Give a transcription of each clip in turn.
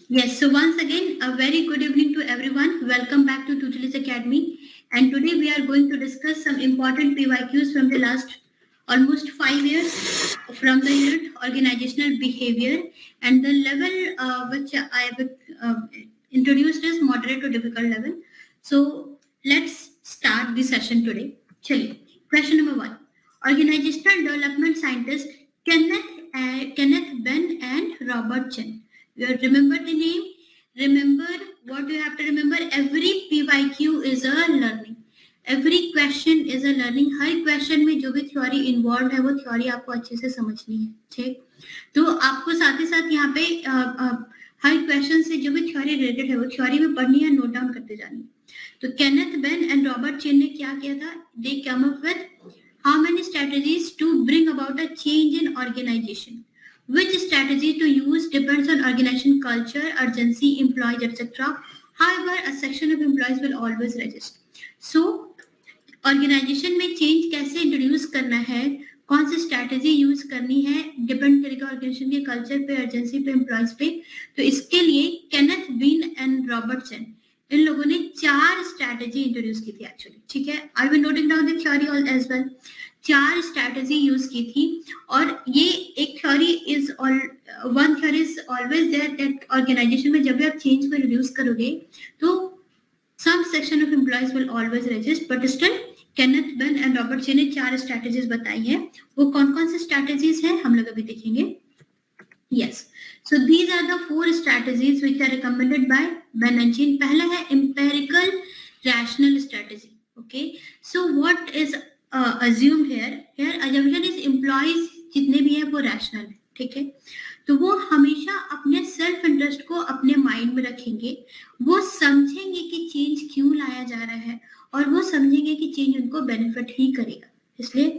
Yes, so once again, a very good evening to everyone. Welcome back to Tutelage Academy. And today we are going to discuss some important PYQs from the last almost 5 years from the unit organizational behavior and the level which I have introduced as moderate to difficult level. So let's start the session today. Chaliye. Question number 1. Organizational development scientist Kenneth Ben and Robert Chen. You remember the name? Remember what you have to remember. Every PYQ is a learning. Every question is a learning. Her question में जो भी theory involved है वो theory आपको अच्छे से समझनी है. ठीक. तो आपको साथ ही साथ यहाँ पे हर question से जो भी theory related है वो theory में पढ़नी है, note down करते जानी. तो Kenneth Ben and Robert Chen ने क्या किया था? They come up with how many strategies to bring about a change in organization. Which strategy to use depends on organization culture, urgency, employees, etc. However, a section of employees will always resist. So, organization में change कैसे introduce करना है, कौन सी strategy use करनी है, depend करेगा organization के culture पे, urgency पे, employees पे. तो इसके लिए Kenneth Ben and Robert Chen इन लोगों ने 4 स्ट्रैटेजी इंट्रोड्यूस की थी एक्चुअली. ठीक है, I will noting down the theory as well. 4 strategy use की थी और ये एक theory is one theory is always there that organisation में जब भी आप चेंज को रिड्यूस करोगे तो some section of employees will always resist, but still Kenneth Benne and Robert Chin ने 4 स्ट्रैटेजीज बताई है. वो कौन कौन सी स्ट्रैटेजीज हैं हम लोग अभी देखेंगे. Yes, so these are the 4 strategies which are recommended by Ben and Chen. पहला है empirical rational strategy. Okay, so what is assumed here? Here assumption is employees जितने भी हैं वो rational है. ठीक है, तो वो हमेशा अपने सेल्फ इंटरेस्ट को अपने माइंड में रखेंगे. वो समझेंगे कि चेंज क्यों लाया जा रहा है और वो समझेंगे कि चेंज उनको बेनिफिट ही करेगा. इसलिए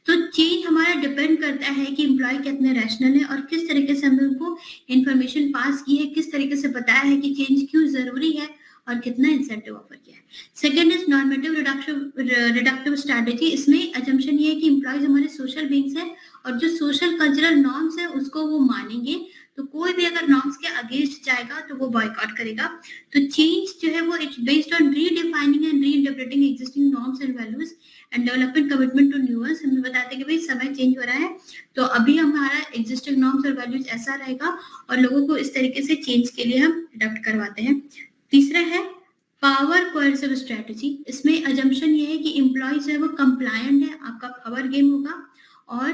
तो चेंज हमारा डिपेंड करता है कि एम्प्लॉय कितने रैशनल है और किस तरीके से हमने उनको इंफॉर्मेशन पास की है, किस तरीके से बताया है कि चेंज क्यों जरूरी है और कितना इंसेंटिव ऑफर किया है. Second is normative reductive strategy. इसमें अजम्पशन ये है कि एम्प्लॉयज हमारे सोशल बीइंग्स है और जो सोशल कल्चरल नॉर्म्स है उसको वो मानेंगे. तो कोई भी अगर नॉर्म्स के अगेंस्ट जाएगा तो वो बॉयकॉट करेगा. तो चेंज जो है वो it's based on redefining and reinterpreting existing norms and values and development commitment to newer ones. हमें बताते हैं कि भाई समय चेंज हो रहा है तो अभी हमारा एग्जिस्टिंग नॉर्म्स और वैल्यूज ऐसा रहेगा और लोगों को इस तरीके से चेंज के लिए हम अडॉप्ट करवाते हैं. तीसरा है पावर कोएर्सिव स्ट्रेटजी. इसमें अजम्पशन ये है कि एम्प्लॉयज है वो कंप्लायंट है, आपका पावर गेम होगा और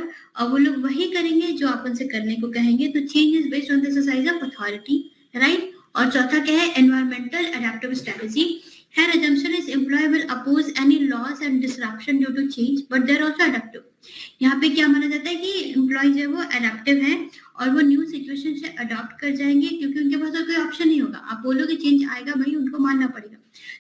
वो लोग वही करेंगे जो आप उनसे करने को कहेंगे. तो change is based on the exercise of authority, right. और चौथा क्या है environmental adaptive strategy. Here assumption is employee will oppose any loss and disruption due to change, but they are also adaptive. यहाँ पे क्या माना जाता है कि एम्प्लॉयज है वो अडेप्टिव है और वो न्यू सिचुएशन से अडॉप्ट कर जाएंगे क्योंकि उनके पास कोई ऑप्शन नहीं होगा. आप बोलोगे चेंज आएगा, भाई उनको मानना पड़ेगा.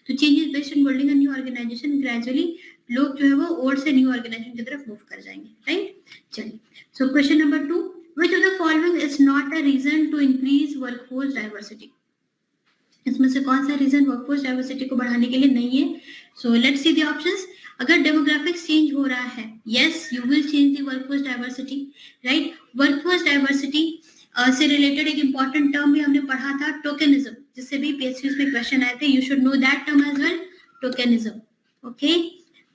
तो change is based on building a new organization. Gradually लोग जो है वो ओल्ड से न्यू ऑर्गेनाइजेशन की तरफ मूव कर जाएंगे, राइट. चलिए, so question number 2, which of the following is not a reason to increase workforce diversity? इसमें से कौन सा रीजन वर्कफोर्स डाइवर्सिटी को बढ़ाने के लिए नहीं है? So let's see the options. अगर डेमोग्राफिक्स चेंज हो रहा है, yes you will change the workforce diversity, right. Workforce diversity से रिलेटेड एक इंपॉर्टेंट टर्म भी हमने पढ़ा था, टोकनिज्म, जिससे भी पीएसक्यूज में क्वेश्चन आए थे. You should know that term as well, tokenism. Okay,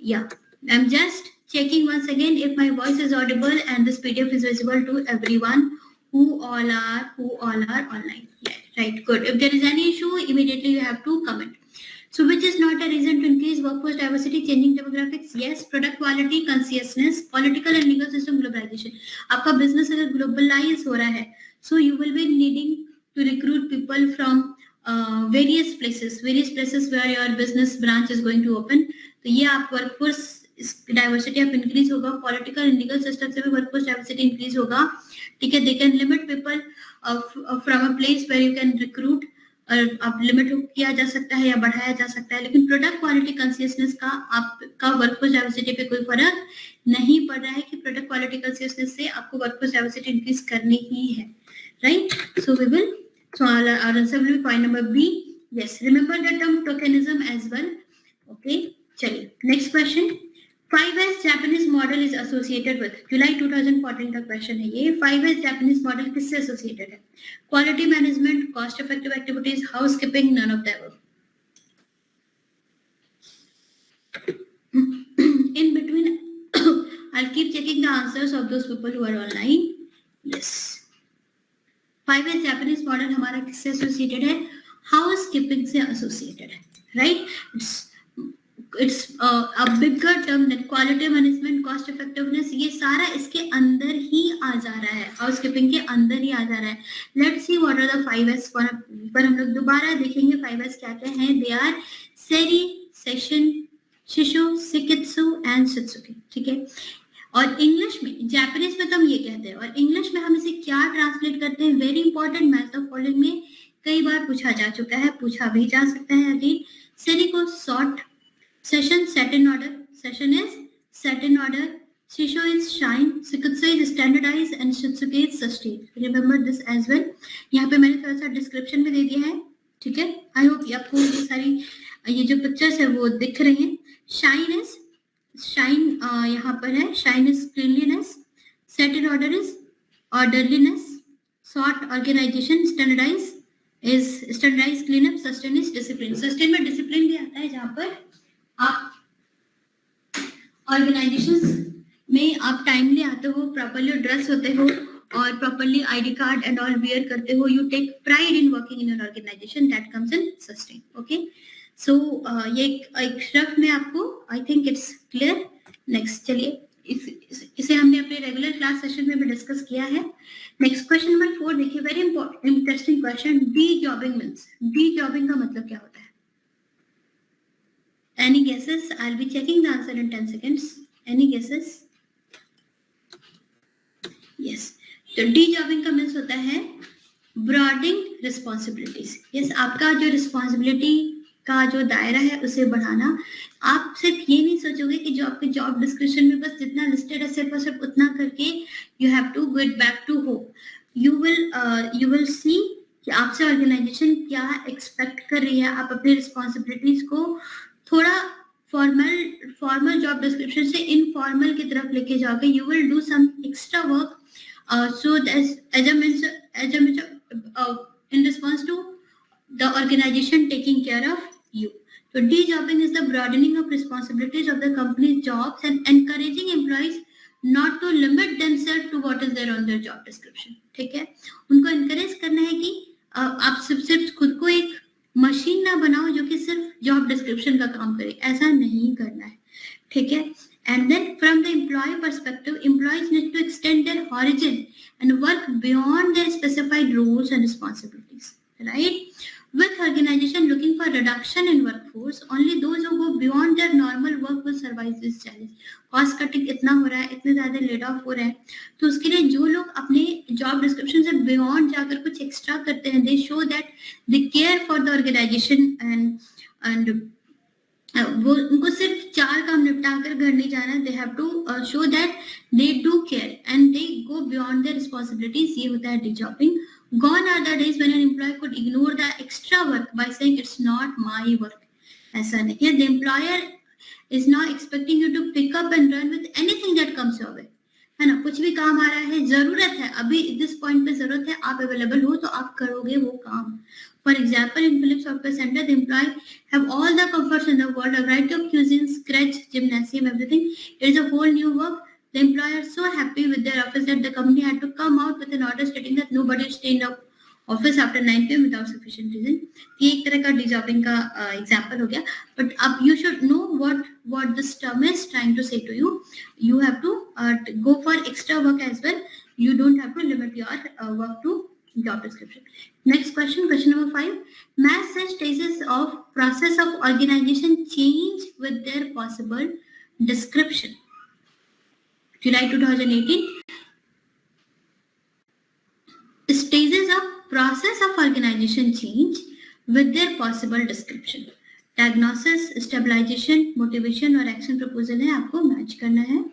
yeah I am just checking once again if my voice is audible and this PDF is visible to everyone who all are online. Yeah, right, good. If there is any issue, immediately you have to comment. So which is not a reason to increase workforce diversity? Changing demographics, yes. Product quality, consciousness, political and legal system globalization. आपका business अगर globalize हो रहा है, so you will be needing to recruit people from various places where your business branch is going to open. तो ये आप workforce diversity आप increase होगा. पॉलिटिकल एंड लीगल सिस्टम से भी वर्कफोर्स डाइवर्सिटी इंक्रीज होगा. ठीक है, they can limit people from a place where you can recruit. अब लिमिट किया जा सकता है या बढ़ाया जा सकता है, लेकिन प्रोडक्ट क्वालिटी कंसियसनेस का आपका वर्कफोर्स डाइवर्सिटी पे कोई फर्क नहीं पड़ रहा है कि प्रोडक्ट क्वालिटी कंसियसनेस से आपको वर्कफोर्स डाइवर्सिटी इंक्रीज करनी ही है, right. So we will, so our answer will be point number B. Yes, remember the term tokenism as well. Okay, चलिए next question. 5S Japanese model is associated with, जुलाई 2014 का question है ये. 5S Japanese model किससे associated है? Quality management, cost effective activities, housekeeping, none of the above. In between, I'll keep checking the answers of those people who are online. Yes. 5S Japanese model हमारा किससे associated है? Housekeeping से associated है, right? It's a bigger term than quality management, cost effectiveness. ये सारा इसके अंदर ही आ जा रहा है, हाउसकीपिंग के अंदर ही आ जा रहा है. Let's see what are the 5S पर हम लोग दोबारा देखेंगे 5S क्या क्या हैं. They are सेरी, सेशन, शिशु, सिकित्सु एंड शित्सुके. ठीक है. और इंग्लिश में, जापानीज में तो हम ये कहते हैं, और इंग्लिश में हम इसे क्या ट्रांसलेट करते हैं? Very important. Math of following में कई बार पूछा जा चुका है, पूछा भी जा सकता है अगेन. सेरी को sort, session set in order, session is set in order, shisho is shine, sikutsu is standardize and shitsuke is sustain. Remember this as well. यहाँ पे मैंने थोड़ा सा डिस्क्रिप्शन में दे दिया है. ठीक है. आई होप आपको ये सारी ये जो पिक्चर्स है वो दिख रही हैं. शाइन इज, शाइन यहाँ पर है, shine is cleanliness, set in order is orderliness, sort organization, standardize is standardize cleanup, sustain is discipline. Sustain में डिसिप्लिन भी आता है जहाँ पर आप ऑर्गेनाइजेशंस में आप टाइमली आते हो, प्रॉपर्ली ड्रेस होते हो और properly ID card and all wear करते हो. You take pride in working in your organisation. That comes in sustain. Okay. So ये एक रफ में आपको, I think it's clear. Next चलिए, इसे हमने अपने रेगुलर क्लास सेशन में भी डिस्कस किया है. नेक्स्ट क्वेश्चन नंबर 4 देखिए. Very interesting question. Dejobbing means, dejobbing का मतलब क्या होता है? Any guesses? I'll be checking the answer in 10 seconds. Any guesses? Yes. तो de-jobbing का मीन्स होता है broadening responsibilities. Yes, आपका जो responsibility का जो दायरा है उसे बढ़ाना. आप सिर्फ ये नहीं सोचोगे कि जो आपके जॉब डिस्क्रिप्शन में बस जितना लिस्टेड है सिर्फ और सिर्फ उतना करके you have to get back to home. You will see कि आपसे ऑर्गेनाइजेशन क्या एक्सपेक्ट कर रही है. आप अपनी रिस्पॉन्सिबिलिटीज को थोड़ा फॉर्मल जॉब डिस्क्रिप्शन से इनफॉर्मल की तरफ लेके जाओगे. You will do some extra work so as in response to the organisation taking care of you. तो dejobbing is the broadening of responsibilities of the company jobs and encouraging employees not to limit themselves to what is there on their job description. ठीक है. उनको encourage करना है कि आप सिर्फ खुद को एक मशीन ना बनाओ जो कि सिर्फ जॉब डिस्क्रिप्शन का काम करे. ऐसा नहीं करना है. ठीक है. And then from the employ perspective, employees need to extend their horizon and work beyond their specified roles and responsibilities. Right. With organization looking for reduction in workforce, only those who go beyond their normal work will survive this challenge. Cost cutting इतना हो रहा है, इतने ज्यादा laid off हो रहे हैं, तो उसके लिए जो लोग अपने job description से beyond जाकर कुछ extra करते हैं, they show that they care for the organization and वो उनको सिर्फ 4 काम निपटा कर घर नहीं जाना. They have to show that they do care and they go beyond their responsibilities. ये होता है de-jobbing. Gone are the days when an employee could ignore the extra work by saying it's not my work. ऐसा नहीं है. The employer is now expecting you to pick up and run with anything that comes your way. है ना. कुछ भी काम आ रहा है, जरूरत है, अभी दिस पॉइंट पे जरूरत है, आप अवेलेबल हो तो आप करोगे वो काम. For example, in Philips Software Center, the employee have all the comforts in the world, a variety of cuisine, scratch, gymnasium, everything. It is a whole new work. The employer is so happy with their office that the company had to come out with an order stating that nobody should stay in the office after 9 PM without sufficient reason. ये एक तरह का de-jobbing का example हो गया. But अब you should know what this term is trying to say to you. You have to go for extra work as well. You don't have to limit your work to job description. Next question, question number 5. Match such stages of process of organization change with their possible description. July 2018. Stages of process of organization change with their possible description. Diagnosis, stabilization, motivation और action proposal है, आपको match करना है.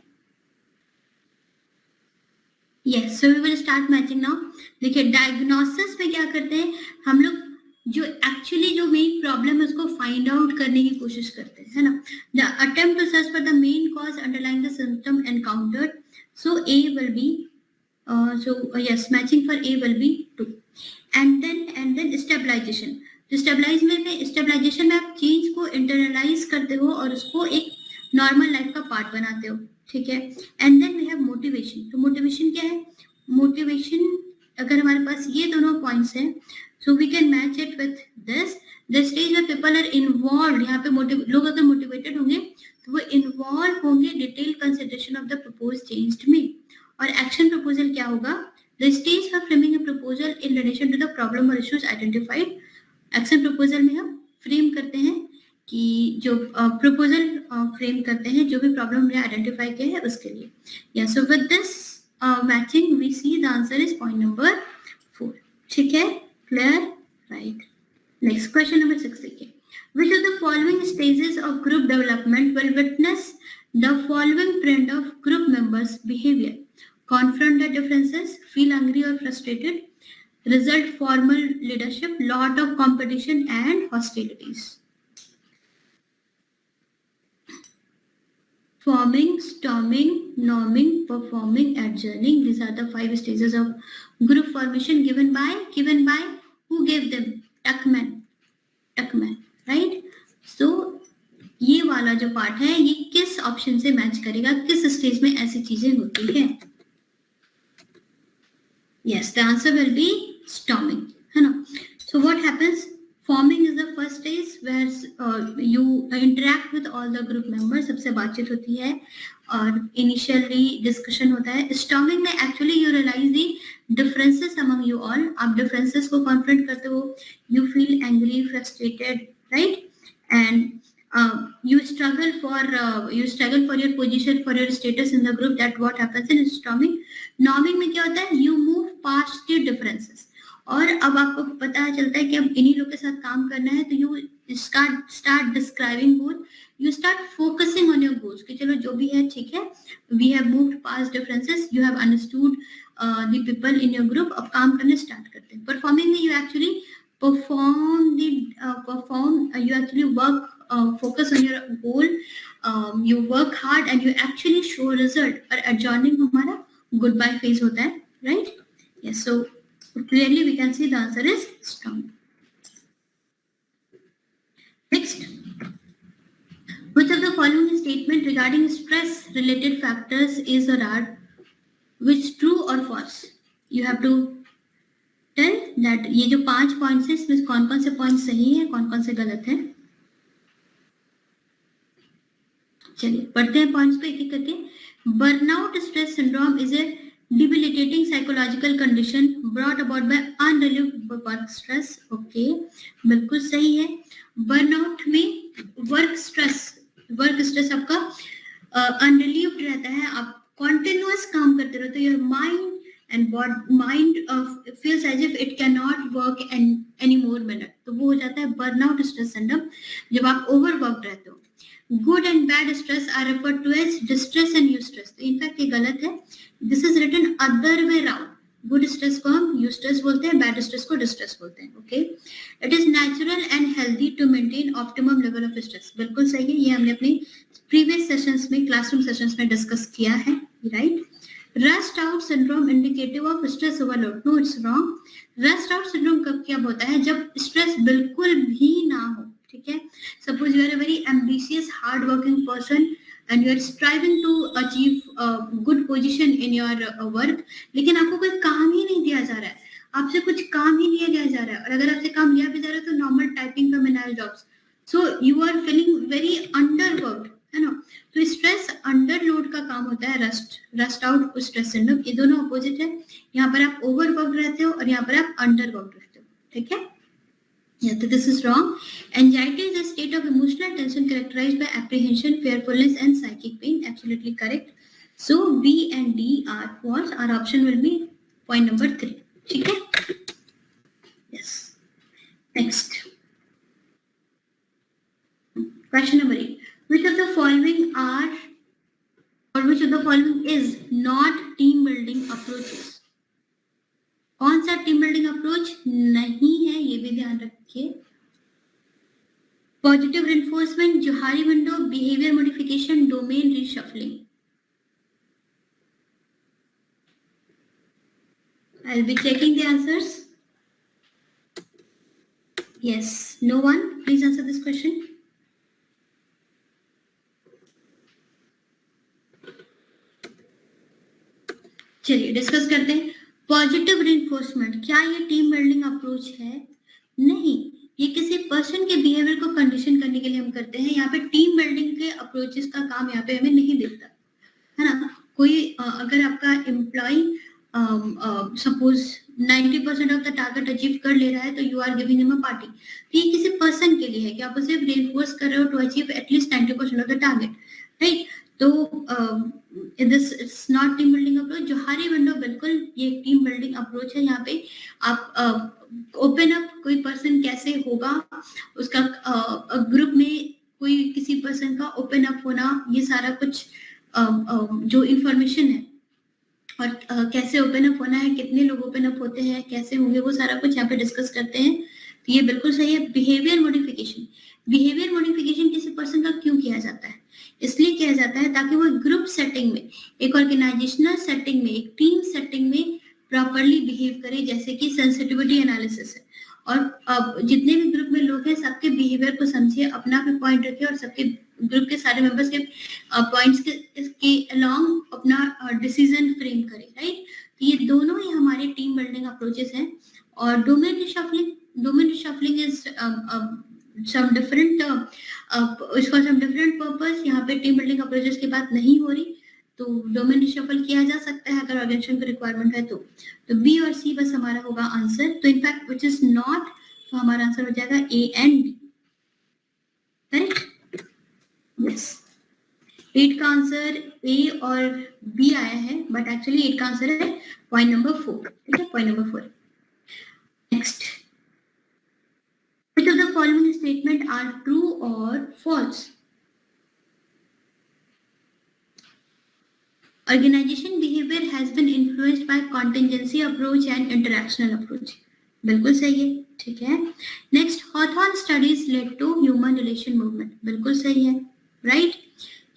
Yes, so we will start matching now. देखिए, diagnosis में क्या करते हैं हम लोग, जो एक्चुअली जो मेन प्रॉब्लम है उसको फाइंड आउट करने की कोशिश करते हैं, है ना. The attempt to search for the main cause underlying the symptom encountered. So A will be yes, matching for A will be 2. And then stabilization. तो स्टेबलाइजेशन में आप चेंज को इंटरनलाइज करते हो और उसको एक नॉर्मल लाइफ का पार्ट बनाते हो, ठीक है. And then we have motivation. तो मोटिवेशन क्या है? मोटिवेशन अगर हमारे पास ये दोनों पॉइंट्स हैं, so we can match it with this. The stage where people are involve, यहाँ पे लोग अगर मोटिवेटेड होंगे तो वो इन्वॉल्व होंगे detail consideration of the propose changed में. और एक्शन प्रपोजल क्या होगा? The stage for framing a proposal in relation to the problem और इश्यूज आइडेंटिफाइड. एक्शन प्रपोजल में हम फ्रेम करते हैं कि जो प्रपोजल फ्रेम करते हैं जो भी प्रॉब्लम हमने आइडेंटिफाई किया है उसके लिए. Yeah so with this matching we see the answer is point number 4. ठीक है, clear, right. Next question number 6 देखिए. Which of the following stages of group development will witness the following trend of group members' behavior? Confront the differences, feel angry or frustrated, result formal leadership, lot of competition and hostilities. Forming, storming, norming, performing, adjourning. These are the 5 stages of group formation given by who gave them? Tuckman, right. So ये वाला जो part है ये किस option से match करेगा, किस stage में ऐसी चीजें होती है? Yes, the answer will be storming, है ना. So what happens? Forming is the first stage where you interact with all the group members. सबसे बातचीत होती है और इनिशियली डिस्कशन होता है. स्टॉर्मिंग में actually you realize the differences among you all. आप डिफरेंसेस को कॉन्फ्रंट करते हो. You feel angry, frustrated, right? And you struggle for your position, for your status in the group. That what happens in storming. Norming में क्या होता है? You move past the differences. और अब आपको पता चलता है कि अब इन्हीं लोग के साथ काम करना है, तो you start describing goal. You start focusing on your goals कि चलो जो भी है ठीक है, we have moved past differences, you have understood the people in your group. अब काम करने स्टार्ट करते हैं. Performing में you actually you actually work, focus on your goal, you work hard and you actually show result. और adjourning हमारा goodbye phase होता है, right? Yes, so clearly we can see the answer is strong. Next, which of the following statement regarding stress related factors is or are which true or false? You have to that ये जो 5 points है इसमें कौन कौन से point सही है, कौन कौन से गलत है. चलिए पढ़ते हैं पॉइंट्स को एक एक करके. Burnout stress syndrome is a debilitating psychological condition brought about by unrelieved work stress. Okay, बिल्कुल सही है. बर्नआउट में वर्क स्ट्रेस आपका अनरिलीव्ड रहता है. आप कॉन्टिन्यूअस काम करते रहते हो. Your mind and mind feels as if it cannot work any more minute. तो वो हो जाता है burnout stress syndrome जब आप overworked रहते हो. Good and bad stress are referred to as distress and eustress. तो इनफैक्ट ये गलत है. This is written other way round. Good stress को हम eustress बोलते हैं, bad stress को distress बोलते हैं. Okay, it is natural and healthy to maintain optimum level of stress. बिल्कुल सही है. ये हमने अपनी previous sessions में, classroom sessions में discuss किया है, right? Rust out syndrome indicative of stress overload. No, it's wrong. Rust out syndrome कब क्या होता है? जब stress बिल्कुल भी ना हो. ठीक है. Suppose you are a very ambitious, hard-working person and you are striving to achieve a good position in your work. लेकिन आपको कोई काम ही नहीं दिया जा रहा है. आपसे कुछ काम ही नहीं लिया जा रहा है. और अगर आपसे काम लिया भी जा रहा है तो normal typing का menial jobs. So you are feeling very underworked. है ना. तो स्ट्रेस अंडर लोड का काम होता है रस्ट आउट स्ट्रेस सिंड्रोम. ये दोनों अपोजिट है. यहाँ पर आप ओवरवर्क्ड रहते हो और यहाँ पर आप अंडरवर्क्ड रहते हो. ठीक है. Yeah, this is wrong. Anxiety is a state of emotional tension characterized by apprehension, fearfulness, and psychic pain. Absolutely correct. So B and D are false. Our option will be point number 3. ठीक है. Yes. Next. Question number 8. Which of the following are or which of the following is not team building approaches? कौन सा team building approach नहीं है, ये भी ध्यान रखिए. Positive reinforcement, Johari window, behavior modification, domain reshuffling. I'll be checking the answers. Yes, no one? Please answer this question. चलिए discuss करते हैं. पॉजिटिव रिइंफोर्समेंट, क्या ये टीम बिल्डिंग अप्रोच है? नहीं, ये किसी पर्सन के बिहेवियर को कंडीशन करने के लिए हम करते हैं. यहाँ पे टीम बिल्डिंग के अप्रोचेस का काम यहाँ पे हमें नहीं दिखता है ना. कोई अगर आपका employ suppose 90% of the target achieve कर ले रहा है तो you are giving him a party. तो ये किसी पर्सन के लिए है कि आप उसे रिइंफोर्स कर रहे हो to achieve at least 90% of the target, right. तो this it's not team building approach. Johari window बिल्कुल ये टीम बिल्डिंग अप्रोच है. यहाँ पे आप ओपन अप कोई पर्सन कैसे होगा, उसका ग्रुप में कोई किसी पर्सन का ओपन अप होना, ये सारा कुछ जो इंफॉर्मेशन है और कैसे ओपन अप होना है, कितने लोग ओपन अप होते हैं, कैसे होंगे, वो सारा कुछ यहाँ पे डिस्कस करते हैं. तो ये बिल्कुल सही है. बिहेवियर मॉडिफिकेशन, बिहेवियर मॉडिफिकेशन किसी पर्सन का क्यों किया जाता है? इसलिए किया जाता है ताकि वो ग्रुप सेटिंग में, एक ऑर्गेनाइजेशनल सेटिंग में, एक टीम सेटिंग में प्रॉपरली बिहेव करे, जैसे कि सेंसिटिविटी एनालिसिस है. और जितने भी ग्रुप में लोग हैं सबके बिहेवियर को समझिए, अपना भी पॉइंट रखिए और सबके ग्रुप के सारे मेंबर्स के पॉइंट्स के अलोंग अपना डिसीजन फ्रेम करें, राइट. तो ये दोनों ही हमारे टीम बिल्डिंग अप्रोचेस हैं. और domain reshuffling is some different इसका some different purpose. यहाँ पे टीम बिल्डिंग अप्रोचेस की बात नहीं हो रही, तो डोमेन रिशफल किया जा सकता है अगर ऑर्गेनाइजेशन को रिक्वायरमेंट है तो बी और सी बस हमारा होगा आंसर. तो इनफैक्ट विच इज नॉट, तो हमारा आंसर हो जाएगा A and B, correct. Yes, 8 का आंसर ए और बी आया है, बट एक्चुअली 8 का आंसर है पॉइंट नंबर 4. ठीक है, point number 4. Next, which of the following statement are true or false? Organization behavior has been influenced by contingency approach and interactional approach. बिल्कुल सही है. ठीक है. Next, Hawthorne studies led to human relation movement. बिल्कुल सही है, right?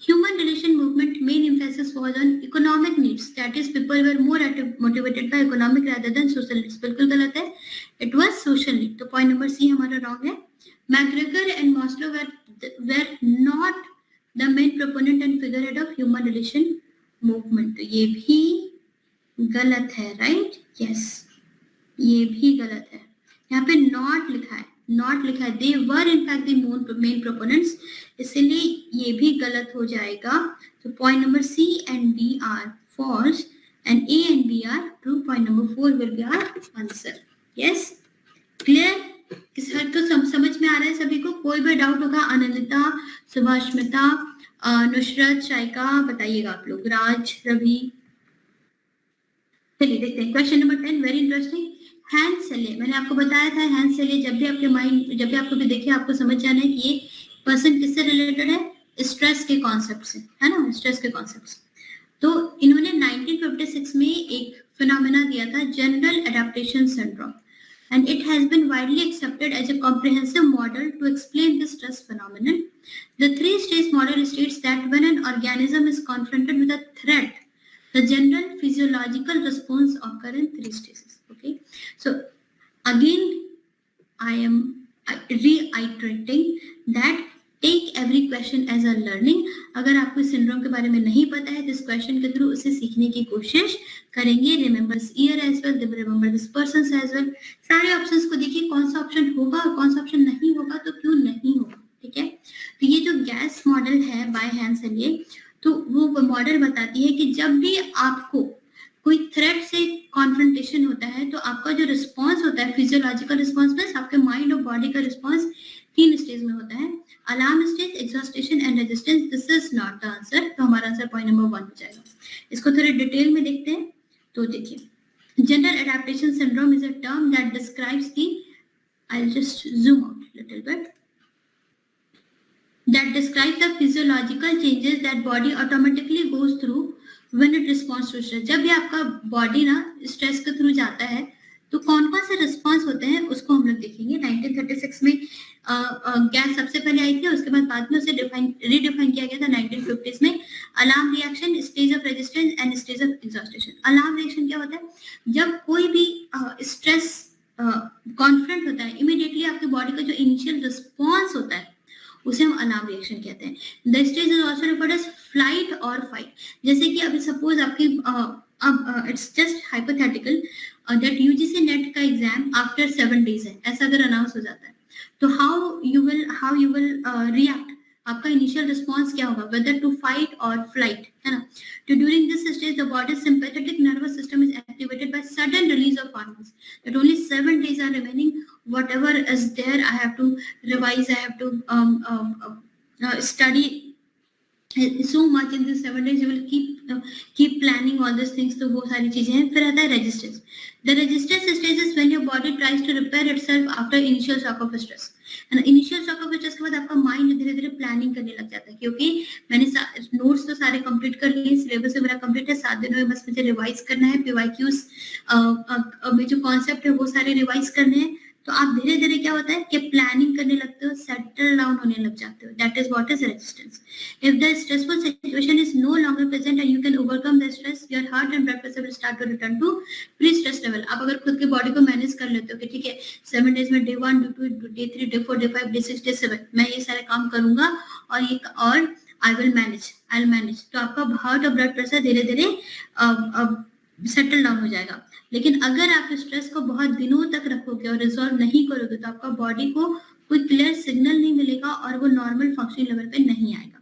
Human relation movement main emphasis was on economic needs, that is people were more motivated by economic rather than social needs. बिल्कुल गलत है, it was social need. तो point number C हमारा wrong है. McGregor and Maslow were not the main proponent and figurehead of human relation movement. तो ये भी गलत है, right? Yes, ये भी गलत है. यहाँ पे not लिखा है, not लिखा है. They were in fact the main proponents, इसलिए ये भी गलत हो जाएगा. तो point number C and D are false and A and B are true. Point number 4 will be our answer. Yes, clear? किस हद तो समझ में आ रहा है सभी को? कोई भी डाउट होगा? आनंदिता, सुभाष्मिता, नुसरत, शाइका, बताइएगा आप लोग. राज, रवि. चलिए देखते हैं question number 10. Very interesting. Hans Selye, मैंने आपको बताया था हैंड सेले जब भी आपके माइंड, जब भी आपको भी देखे आपको समझ जाना है कि ये पर्सन किससे रिलेटेड है? स्ट्रेस के कॉन्सेप्ट से, है ना, स्ट्रेस के कॉन्सेप्ट से. तो इन्होंने 1956 में एक फिनोमेना दिया था, general adaptation syndrome, and it has been widely accepted as a comprehensive model to explain the stress phenomenon. The 3-stage model states that when an organism is confronted with a threat, the general physiological response occurs in 3 stages. Okay, so again I am reiterating that take every question as a learning. अगर आपको इस syndrome के बारे में नहीं पता है तो इस क्वेश्चन के थ्रू उसे सीखने की कोशिश करेंगे. Remember this year as well, remember this person as well. सारे ऑप्शंस को देखिए, कौन सा ऑप्शन होगा और कौन सा ऑप्शन नहीं होगा, तो क्यों नहीं होगा. ठीक है. तो ये जो गैस मॉडल है बाय हैंसेले, तो वो मॉडल बताती है कि जब भी आपको कोई थ्रेट से कॉन्फ्रंटेशन होता है तो आपका जो रिस्पॉन्स होता है, फिजियोलॉजिकल रिस्पॉन्स में आपके माइंड और बॉडी का रिस्पॉन्स 3 स्टेज में होता है. Alarm stage, exhaustion and resistance. This is not the answer. तो हमारा आंसर पॉइंट नंबर 1 हो जाएगा. इसको थोड़े डिटेल में देखते हैं. तो देखिए, general adaptation syndrome is a term that describes the, I will just zoom out little bit, that describe the physiological changes that body automatically goes through when it responds to stress. जब भी आपका body ना stress के through जाता है तो कौन कौन से रिस्पॉन्स होते हैं उसको हम लोग देखेंगे. 1936 में गैस सबसे पहले आई 50s में alarm reaction, stage of resistance and stage of exhaustion. Alarm reaction क्या होता है? जब कोई भी स्ट्रेस कॉन्फ्रंट होता है, इमीडिएटली आपकी बॉडी का जो इनिशियल रिस्पॉन्स होता है उसे हम अलार्म रिएक्शन कहते हैं। The stage is also referred as flight और फाइट। जैसे कि अभी सपोज आपकी अब it's just hypothetical that UGC NET का एग्जाम आफ्टर 7 days है, ऐसा अगर अनाउंस हो जाता है तो हाउ यू विल रिएक्ट, आपका इनिशियल रिस्पॉन्स क्या होगा, वेदर टू फाइट और फ्लाइट, है ना। तो during this stage the body sympathetic nervous system is activated by sudden release of hormones that only 7 days are remaining, whatever is there I have to revise, I have to study so much in these 7 days, you will keep planning all these things। तो वो सारी चीजें हैं। फिर आता है resistance. The resistance stage is when your body tries to repair itself after initial shock of stress. Initial shock of stress के बाद आपका माइंड धीरे धीरे प्लानिंग करने लग जाता है, क्योंकि मैंने नोट्स तो सारे कंप्लीट कर लिए, सिलेबस मेरा कंप्लीट है, 7 दिनों में बस मुझे रिवाइज करना है, पीवाईक्यूज में जो कॉन्सेप्ट है वो सारे रिवाइज करने हैं। तो आप धीरे धीरे क्या होता है कि प्लानिंग करने लगते हो, सेटल डाउन होने लग जाते हो। That is what is resistance. If the stressful situation is no longer present and you can overcome the stress, your heart and blood pressure will start to return to pre stress level. आप अगर खुद के body को manage कर लेते हो कि ठीक है 7 days में day 1, day 2, day 3, day 4, day 5, day 6, day 7 मैं ये सारे काम करूंगा और आई विल मैनेज, तो आपका हार्ट और ब्लड प्रेशर धीरे धीरे सेटल डाउन हो जाएगा। लेकिन अगर आप स्ट्रेस को बहुत दिनों तक रखोगे और रिजॉल्व नहीं करोगे तो आपका बॉडी को कोई क्लियर सिग्नल नहीं मिलेगा और वो नॉर्मल फंक्शनिंग लेवल पे नहीं आएगा।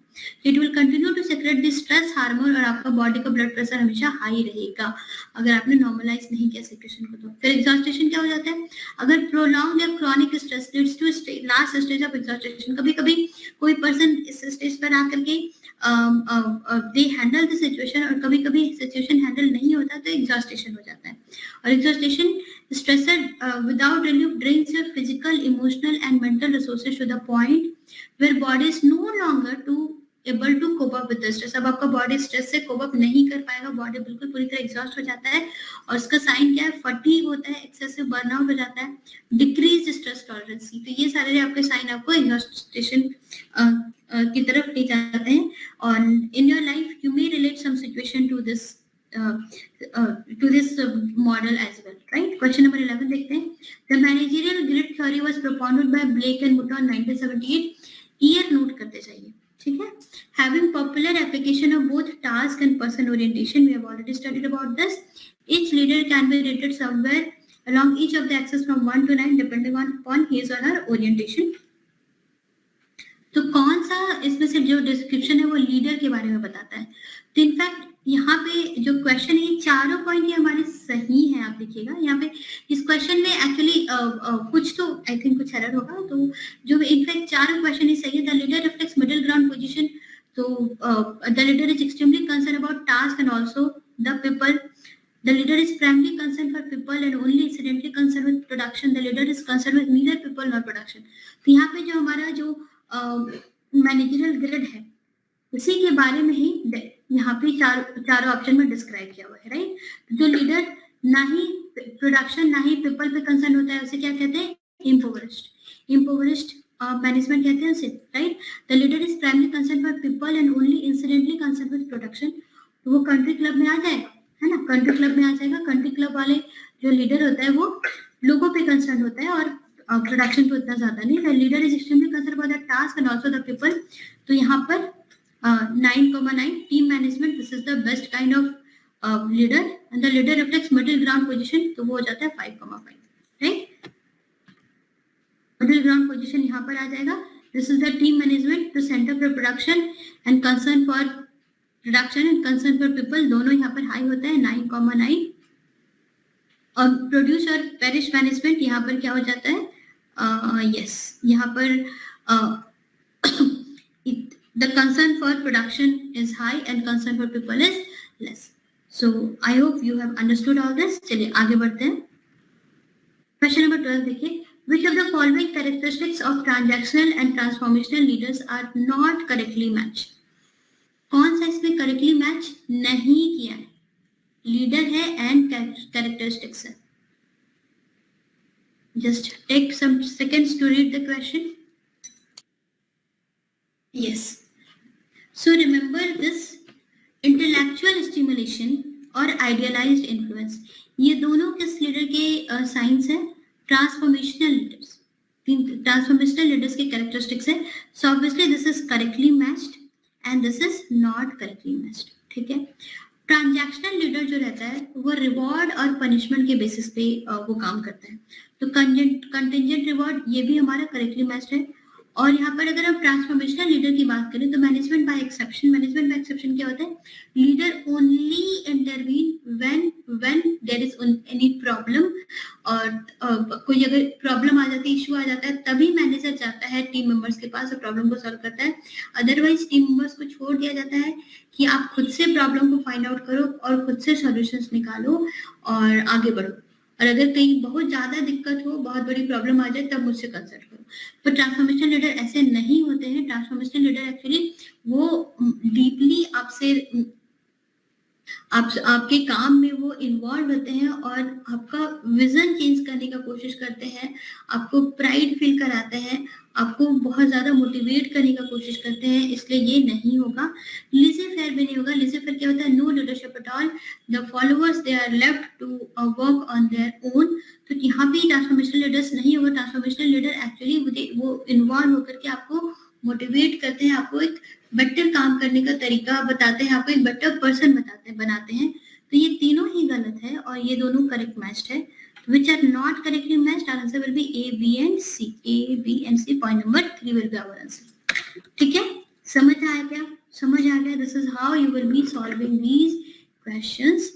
It will continue to secrete the stress hormone और आपका बॉडी का ब्लड प्रेशर हमेशा हाई रहेगा अगर आपने नॉर्मलाइज नहीं किया सिचुएशन को। तो फिर एग्जॉस्टेशन क्या हो जाता है? अगर प्रोलॉन्ग या chronic stress leads to last stage of exhaustion. कभी कभी कोई पर्सन इस स्टेज पर आकर के दे हैंडल द सिचुएशन और कभी कभी सिचुएशन हैंडल नहीं होता तो एग्जॉस्टेशन हो जाता है। और एग्जॉस्टेशन stressor without relief drains your physical, emotional and mental resources to the point where body is no longer able to cope up with the stress। अब आपका बॉडी स्ट्रेस से कोप अप नहीं कर पाएगा, बॉडी बिल्कुल पूरी तरह एग्जॉस्ट हो जाता है और इसका साइन क्या है? फटीग होता है, एक्सेसिव बर्नआउट हो जाता है, डिक्रीज स्ट्रेस टॉलरेंसी। तो ये सारे आपके साइन आपको एग्जॉस्टेशन की तरफ ले जाते हैं। और in your life you may relate some situation to this model as well, right? Question number 11 देखते हैं। The managerial grid theory was propounded by Blake and Mouton 1978। Year note करते जाइए, ठीक है। Having popular application of both task and person orientation, we have already studied about this। Each leader can be rated somewhere along each of the axes from 1 to 9 depending upon his or her orientation। तो कौन सा इसमें से जो description है वो leader के बारे में बताता है। तो इनफैक्ट यहाँ पे जो क्वेश्चन है चारों पॉइंट ये हमारे सही हैं। आप देखिएगा यहाँ पे इस क्वेश्चन में एक्चुअली कुछ तो आई थिंक कुछ एरर होगा, तो जो इनफैक्ट चारों क्वेश्चन ही सही है। The leader reflects middle ground position. तो the leader is extremely concern about task and also the people. The leader is primarily concerned for people and only incidentally concerned with production। The leader is concerned with neither people nor production। तो यहाँ पे जो हमारा जो managerial grid है उसी के बारे में ही यहाँ पे चारों ऑप्शन में डिस्क्राइब किया हुआ है, राइट। जो लीडर ना ही प्रोडक्शन ना ही पीपल पे कंसर्न होता है उसे क्या कहते हैं? इम्पोवरिश्ड मैनेजमेंट कहते हैं उसे, right. The leader is primary concern for people and only incidentally concern with production. तो वो कंट्री क्लब में आ जाएगा, है ना, कंट्री क्लब में आ जाएगा। कंट्री क्लब वाले जो लीडर होता है वो लोगों पे कंसर्न होता है और प्रोडक्शन पे उतना ज्यादा नहीं। The leader is extremely concern for the task and also the people. तो यहाँ पर 9,9 team management, this is the best kind of leader and the leader reflects middle ground position. तो वो हो जाता है 5,5, राइट। मिडिल ग्राउंड पोजीशन यहाँ पर आ जाएगा। This is the team management, the centre for production and concern for production and concern for people, दोनों यहाँ पर हाई होता है 9,9। और प्रोड्यूस और पेरिश मैनेजमेंट यहाँ पर क्या हो जाता है? यहाँ पर the concern for production is high and concern for people is less। So I hope you have understood all this। चलिए आगे बढ़ते हैं। Question number 12 देखिए। Which of the following characteristics of transactional and transformational leaders are not correctly matched? कौन सा इसमें correctly match नहीं किया है? लीडर है एंड कैरेक्टरिस्टिक्स है। Just take some seconds to read the question। Yes। So remember this intellectual stimulation और idealized influence, ये दोनों किस लीडर के साइंस है? Transformational leaders. ट्रांसफॉर्मेशनल लीडर्स के कैरेक्टरिस्टिक्स है। So obviously this is correctly matched and this is not correctly matched. ठीक है। ट्रांजैक्शनल लीडर जो रहता है वो रिवॉर्ड और पनिशमेंट के बेसिस पे वो काम करता है। तो कंटिजेंट रिवॉर्ड ये भी हमारा करेक्टली मैच्ड है। और यहाँ पर अगर हम ट्रांसफॉर्मेशनल लीडर की बात करें तो मैनेजमेंट बाय एक्सेप्शन क्या होता है? Leader only intervene when there is any problem, और कोई अगर प्रॉब्लम आ जाती है, इशू आ जाता है, तभी मैनेजर जाता है टीम मेंबर्स के पास और प्रॉब्लम को सॉल्व करता है। अदरवाइज टीम मेंबर्स को छोड़ दिया जाता है कि आप खुद से प्रॉब्लम को फाइंड आउट करो और खुद से सॉल्यूशंस निकालो और आगे बढ़ो। और अगर कहीं बहुत ज्यादा दिक्कत हो, बहुत बड़ी प्रॉब्लम आ जाए, तब मुझसे कंसल्ट करो। पर ट्रांसफॉर्मेशनल लीडर ऐसे नहीं होते हैं। ट्रांसफॉर्मेशनल लीडर एक्चुअली वो डीपली आपके काम में वो इन्वॉल्व होते हैं और आपका विजन चेंज करने का कोशिश करते हैं, आपको प्राइड फील कराते हैं, आपको बहुत ज्यादा मोटिवेट करने का कोशिश करते हैं। इसलिए ये नहीं होगा। लिजे फेयर भी नहीं होगा। लिजे फेयर क्या होता है? No leadership at all, the followers they are left to work on their own. तो यहाँ पे ट्रांसफॉर्मेशनल लीडर्स नहीं होगा। ट्रांसफॉर्मेशनल लीडर एक्चुअली वो इन्वॉल्व होकर के आपको मोटिवेट करते हैं, आपको एक बेटर काम करने का तरीका बताते हैं, आपको एक बेटर पर्सन बनाते हैं। तो ये तीनों ही गलत है और ये दोनों करेक्ट मैच्ड है। Which are not correctly matched, our answer will be A, B and C. A, B and C. Point number 3 will be our answer. ठीक है? समझ आया क्या? समझ आ गया? This is how you will be solving these questions.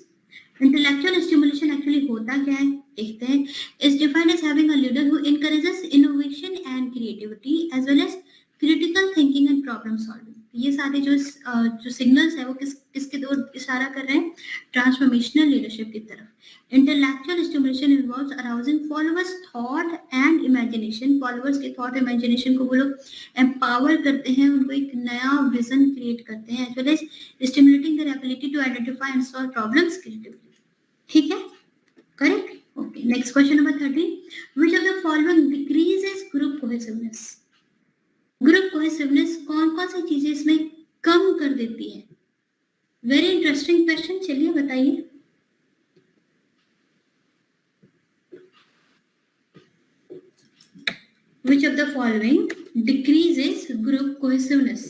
Intellectual stimulation actually होता क्या है? देखते हैं. Is defined as having a leader who encourages innovation and creativity as well as critical thinking and problem solving. ये सारे जो signals है वो किसके ओर इशारा कर रहे हैं? ट्रांसफॉर्मेशनल लीडरशिप की तरफ. Intellectual stimulation involves arousing followers' thought and imagination. Followers के thought imagination को वो लोग empower करते हैं, उनको एक नया vision create करते हैं, as well as stimulating their ability to identify and solve problems creatively. ठीक है? Correct? Okay. Next question number 13. Which of the following decreases group cohesiveness? Group cohesiveness कौन कौन सी चीजें इसमें कम कर देती है? वेरी इंटरेस्टिंग क्वेश्चन, चलिए बताइए. Which of the following decreases group cohesiveness?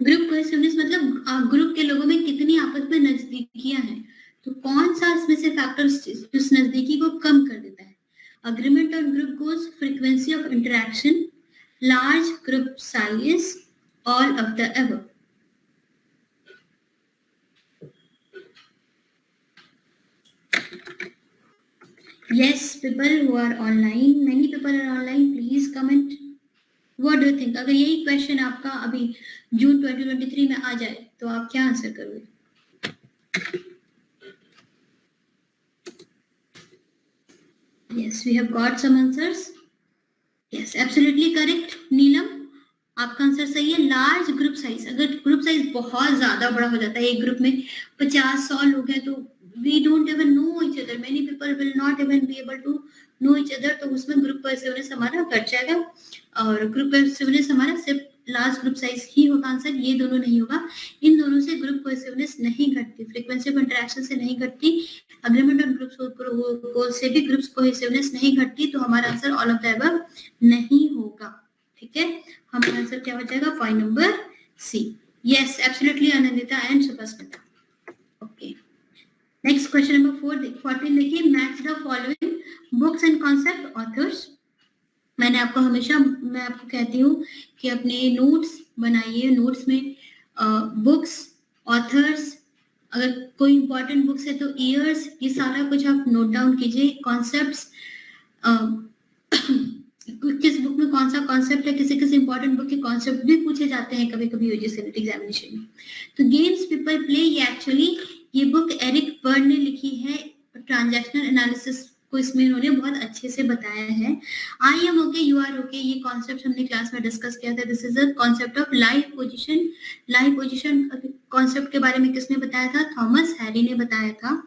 Group cohesiveness मतलब ग्रुप के लोगों में कितनी आपस में नजदीकियां हैं. तो कौन सा इसमें से फैक्टर्स उस नजदीकी को कम कर देता है? Agreement on group goals, frequency of interaction, large group size, all of the above. Yes, people who are online, many people are online. Please comment. What do you think? अगर यही क्वेश्चन आपका अभी जून 2023 में आ जाए तो आप क्या आंसर करोगे? Yes, we have got some answers. Yes, absolutely correct. नीलम, आपका आंसर सही है. लार्ज ग्रुप साइज, अगर ग्रुप साइज बहुत ज्यादा बड़ा हो जाता है, एक ग्रुप में 50-100 लोग हैं, तो we don't even know each other. Many people will not even be able to know each other. तो उसमें ग्रुप कोहेसिवनेस हमारा घट जाएगा और ग्रुप कोहेसिवनेस हमारा सिर्फ लार्ज ग्रुप साइज ही होगा आंसर. ये दोनों नहीं होगा. इन दोनों से ग्रुप कोहेसिवनेस नहीं घटती, फ्रीक्वेंसी ऑफ इंटरेक्शन से नहीं घटती, अग्रीमेंट ऑन ग्रुप्स को से भी ग्रुप्स कोहेसिवनेस नहीं घटती. तो हमारा answer all of the above नहीं होगा. ठीक है, हमारा आंसर क्या हो जाएगा? Point number C. Yes, absolutely Anandita and Supasmita. Okay, next question number 14 देखिए. Match the following books and concept authors. मैं आपको कहती हूँ कि अपने नोट्स बनाइए. नोट्स में बुक्स, ऑथर्स, अगर कोई इंपॉर्टेंट बुक्स है तो ईयर्स, ये सारा कुछ आप नोट डाउन कीजिए. कॉन्सेप्ट्स, किस बुक में कौन सा कॉन्सेप्ट है, किसी इंपॉर्टेंट बुक के कॉन्सेप्ट भी पूछे जाते हैं कभी कभी यूजीसी नेट एग्जामिनेशन में. तो गेम्स पीपल प्ले, ये एक्चुअली ये बुक एरिक बर्न ने लिखी है. ट्रांजैक्शनल एनालिसिस को इसमें इन्होंने बहुत अच्छे से बताया है. I am okay, you are okay, ये कॉन्सेप्ट हमने क्लास में डिस्कस किया था. This is a concept of live position. Live position concept के बारे में किसने बताया था? थॉमस हैरी ने बताया था.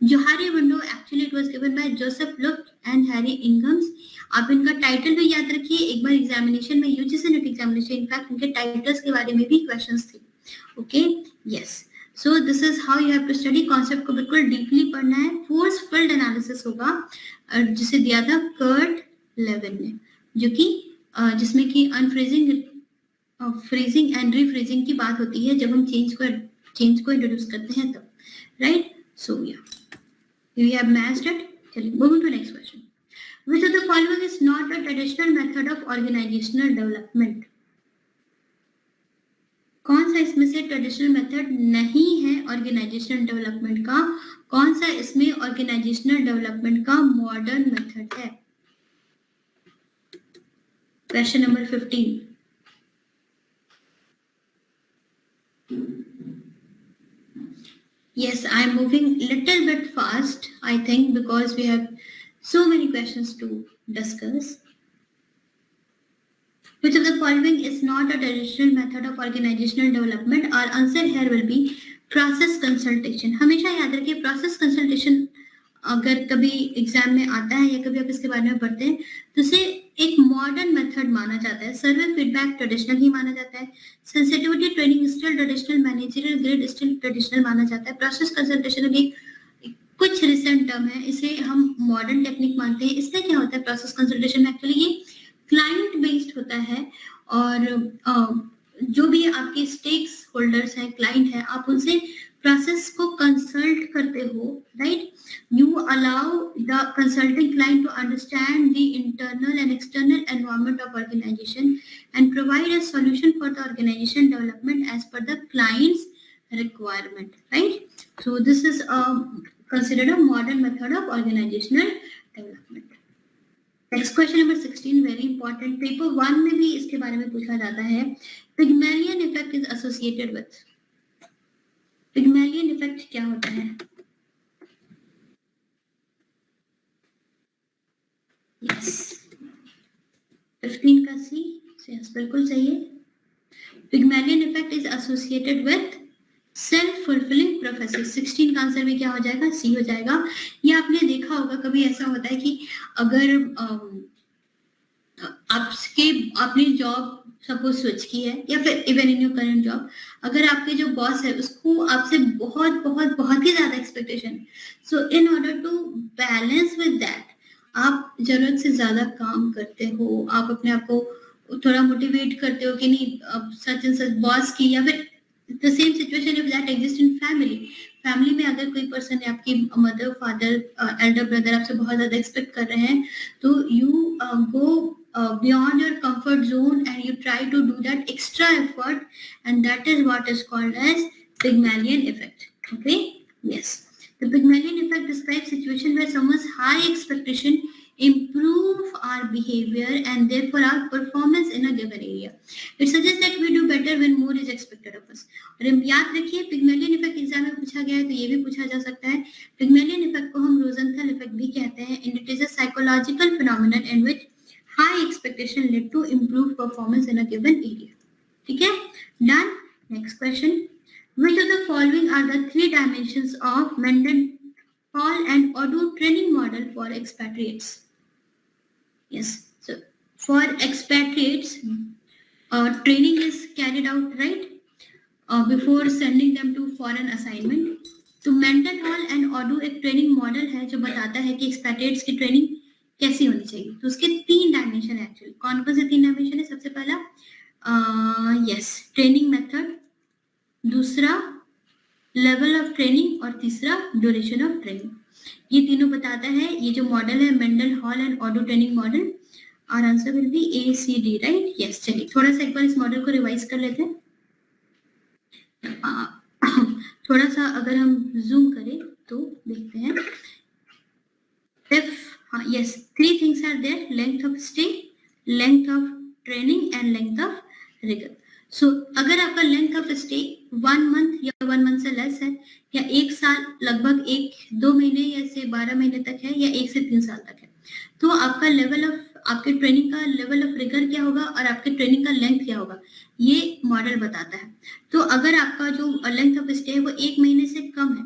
Johari window, actually it was given by Joseph लुक एंड हैरी इंगम्स. आप इनका टाइटल भी याद रखिए, एक बार एग्जामिनेशन में यूजीसी नेट एग्जामिनेशन इनफैक्ट इनके टाइटल्स के बारे में भी क्वेश्चंस थे. Okay, yes. So this is how you have to study. Concept को बिल्कुल डीपली पढ़ना है. फोर्स फील्ड एनालिसिस होगा जिसे दिया था कर्ट लेविन ने, जो कि जिसमें कि अनफ्रीजिंग, फ्रीजिंग एंड रीफ्रीजिंग की बात होती है जब हम चेंज को इंट्रोड्यूस करते हैं तब, right. So yeah we have matched it. चलिए moving to next question. Which of the following is not a traditional method of organizational development? कौन सा इसमें से ट्रेडिशनल मेथड नहीं है ऑर्गेनाइजेशनल डेवलपमेंट का? कौन सा इसमें ऑर्गेनाइजेशनल डेवलपमेंट का मॉडर्न मेथड है? Question number 15. Yes, I am moving little bit fast, I think, because we have so many questions to discuss. Which of the following is not a traditional method of organizational development? Our answer here will be process consultation. हमेशा याद रखिए process consultation अगर कभी exam में आता है या कभी आप इसके बारे में पढ़ते हैं तो इसे एक मॉडर्न मेथड माना जाता है. सर्वे फीडबैक ट्रेडिशनल ही माना जाता है. Sensitivity training still traditional, managerial grade still traditional माना जाता है. प्रोसेस कंसल्टेशन अभी कुछ रिसेंट टर्म है, इसे हम मॉडर्न टेक्निक मानते हैं. इसमें क्या होता है प्रोसेस कंसल्टेशन में? एक्चुअली ये क्लाइंट बेस्ड होता है और जो भी आपके स्टेक्स होल्डर्स हैं, क्लाइंट है, आप उनसे प्रोसेस को कंसल्ट करते हो, right. You allow the consulting client to understand the internal and external environment of organization and provide a solution for the organization development as per the client's requirement, right? So this is considered a modern method of organizational development. Next question number 16, very important. Paper 1 में भी इसके बारे में पूछा जाता है. Pygmalion effect is associated with. Pygmalion effect क्या होता है? Yes. 15 का C, yes, बिल्कुल सही है. Pygmalion effect is associated with self fulfilling prophecy. 16 का आंसर भी क्या हो जाएगा? सी हो जाएगा. ये आपने देखा होगा कभी ऐसा होता है कि अगर आपने जॉब सपोज स्विच की है या फिर even in your current job, अगर आपके जो बॉस है उसको आपसे बहुत बहुत बहुत ही ज्यादा एक्सपेक्टेशन है. So in order to balance with that आप जरूरत से ज्यादा काम करते हो. आप अपने आप को थोड़ा मोटिवेट करते हो कि नहीं सच एंड सच बॉस की, या फिर the same situation if that exists in family में अगर कोई पर्सन है, आपकी मदर, फादर, एल्डर ब्रदर आपसे बहुत ज्यादा एक्सपेक्ट कर रहे हैं, तो you go beyond your comfort zone and you try to do that extra effort, and that is what is called as Pygmalion effect. Okay, yes, the Pygmalion effect describes situation where someone's high expectation improve our behavior and therefore our performance in a given area. It suggests that we do better when more is expected of us. और याद रखिए Pygmalion effect exam में पूछा गया है तो ये भी पूछा जा सकता है. पिग्मेलियन इफेक्ट को हम रोजेंथल इफेक्ट भी कहते हैं. And it is a psychological phenomenon in which high expectation lead to improve performance in a given area. ठीक है, done. Next question. Which of the following are the 3 dimensions of Mendenhall and Odoo training model for expatriates? Yes, so for expatriates, training is carried out, right, before sending them to foreign assignment. तो Mendenhall and Odoo एक training model है जो बताता है कि एक्सपैट्रिएट्स की training कैसी होनी चाहिए. तो उसके 3 डायमेंशन है एक्चुअली. कौन कौन से 3 डायमेंशन है? सबसे पहला यस ट्रेनिंग मेथड, दूसरा लेवल ऑफ ट्रेनिंग और तीसरा ड्यूरेशन ऑफ ट्रेनिंग. ये तीनों बताता है ये जो मॉडल है Mendenhall and Oddou training model. और answer will be A C D, right. Yes, चलिए थोड़ा सा एक बार इस मॉडल को रिवाइज कर लेते हैं. थोड़ा सा अगर हम जूम करें तो देखते हैं. If yes 3 things are there, length of stay, length of training and length of rigour. So अगर आपका लेंथ ऑफ स्टे 1 मंथ या 1 मंथ से लेस है, या 1 साल, लगभग 1-2 महीने या से 12 महीने तक है, या 1 से 3 साल तक है, तो आपका लेवल ऑफ आपके ट्रेनिंग का लेवल ऑफ रिगर क्या होगा और आपके ट्रेनिंग का लेंथ क्या होगा, ये मॉडल बताता है. तो अगर आपका जो लेंथ ऑफ स्टे है वो 1 महीने से कम है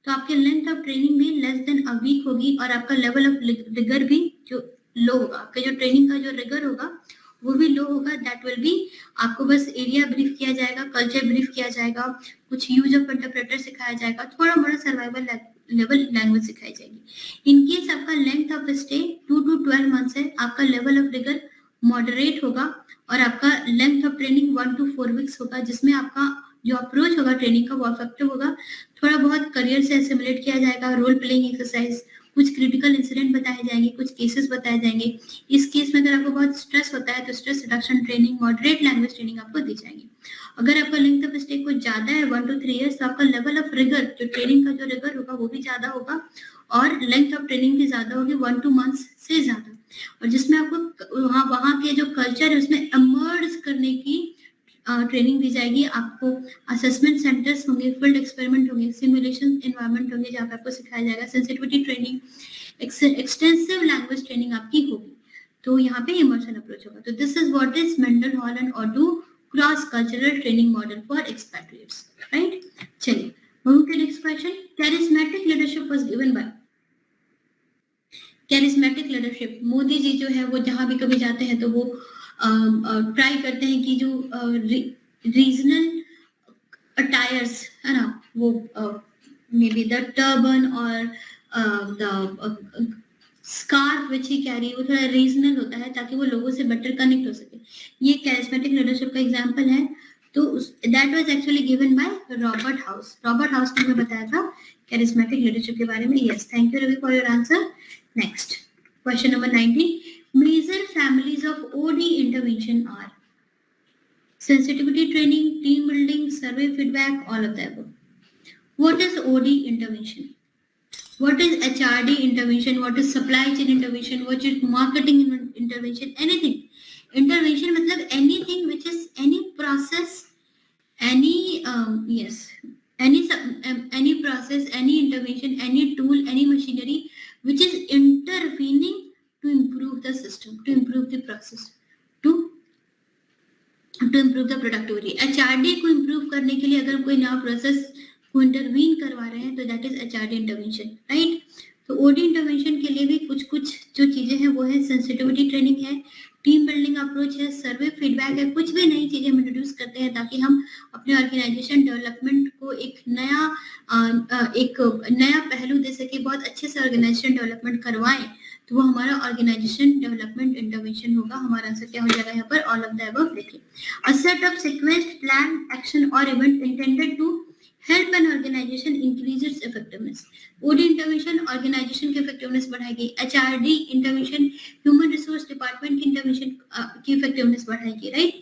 तो आपकी लेंथ ऑफ ट्रेनिंग भी लेस देन अ वीक होगी और आपका लेवल ऑफ रिगर भी जो लो होगा, आपका जो ट्रेनिंग का जो रिगर होगा वो भी लो होगा। दैट विल बी, आपको बस एरिया ब्रीफ किया जाएगा, कल्चर ब्रीफ किया जाएगा, कुछ यूज ऑफ इंटरप्रेटर सिखाया जाएगा, थोड़ा मोड़ा सर्वाइवल लेवल लैंग्वेज सिखाई जाएगी। इन केस आपका length of stay 2 to 12 months है, आपका लेवल ऑफ रिगर मॉडरेट होगा और आपका length of training 1 to 4 weeks होगा, जिसमें आपका जो अप्रोच होगा ट्रेनिंग का वो इफेक्टिव होगा। थोड़ा बहुत करियर से एसिमुलेट किया जाएगा, रोल प्लेइंग एक्सरसाइज, कुछ क्रिटिकल इंसिडेंट बताए जाएंगे, कुछ केसेस बताए जाएंगे। इस केस में अगर आपको बहुत स्ट्रेस होता है तो stress reduction training, moderate language training आपको दी जाएगी। अगर आपका लेंथ ऑफ स्टे कुछ ज्यादा है 1 to 3 years, तो आपका लेवल ऑफ रिगर, जो ट्रेनिंग का जो रिगर होगा वो भी ज्यादा होगा और लेंथ ऑफ ट्रेनिंग भी ज्यादा होगी, 1 2 मंथ्स से ज्यादा। और जिसमें आपको वहाँ के जो कल्चर है उसमें इमर्ज करने की ट्रेनिंग दी जाएगी। आपको असेसमेंट सेंटर्स होंगे, फील्ड एक्सपेरिमेंट होंगे, सिमुलेशन एनवायरनमेंट होंगे जहाँ पे आपको सिखाया जाएगा, sensitivity training, extensive language training आपकी होगी। तो यहाँ पे इमर्शन अप्रोच होगा। तो this is what is Mendenhall and Oddou cross cultural training model for expatriates, right. चलिए move to next question. Charismatic leadership was given by, charismatic leadership, Modi ji जो है वो जहां भी कभी जाते हैं तो वो ट्राई करते हैं कि जो रीजनल अटायर्स है ना, वो मे बी द टर्बन और the scarf which he carry, वो थोड़ा रीजनल होता है ताकि वो लोगों से बेटर कनेक्ट हो सके। ये कैरिस्मेटिक लीडरशिप का एग्जांपल है। तो that was actually given by Robert House. Robert House ने हमें बताया था कैरिस्मेटिक लीडरशिप के बारे में। Yes, thank you Ravi for your answer. Next, question number 19. Major families of OD intervention are sensitivity training, team building, survey feedback, all of the above. What is OD intervention? What is HRD intervention? What is supply chain intervention? What is marketing intervention? Anything. Intervention मतलब anything which is any process, any any process, any intervention, any tool, any machinery which is intervening to improve the system, to improve the process, to improve the productivity. HRD को improve करने के लिए अगर कोई नया process को intervene करवा रहे हैं तो that is HRD intervention, right. तो OD इंटरवेंशन के लिए भी कुछ जो चीजें हैं वो है सेंसिटिविटी ट्रेनिंग है, टीम बिल्डिंग अप्रोच है, सर्वे फीडबैक है, कुछ भी नई चीजें हम इंट्रोड्यूस करते हैं ताकि हम अपने ऑर्गेनाइजेशन डेवलपमेंट को एक नया पहलू दे सके, बहुत अच्छे से ऑर्गेनाइजेशन डेवलपमेंट करवाएं, तो वो हमारा ऑर्गेनाइजेशन डेवलपमेंट इंटरवेंशन होगा। हमारा आंसर क्या हो जाएगा यहाँ पर, ऑल ऑफ द अबव। देखिए, a set of sequenced plan action और event intended to help an organization increase its effectiveness. OD intervention organization की effectiveness बढ़ाएगी, HRD intervention human resource department की intervention की effectiveness बढ़ाएगी, right?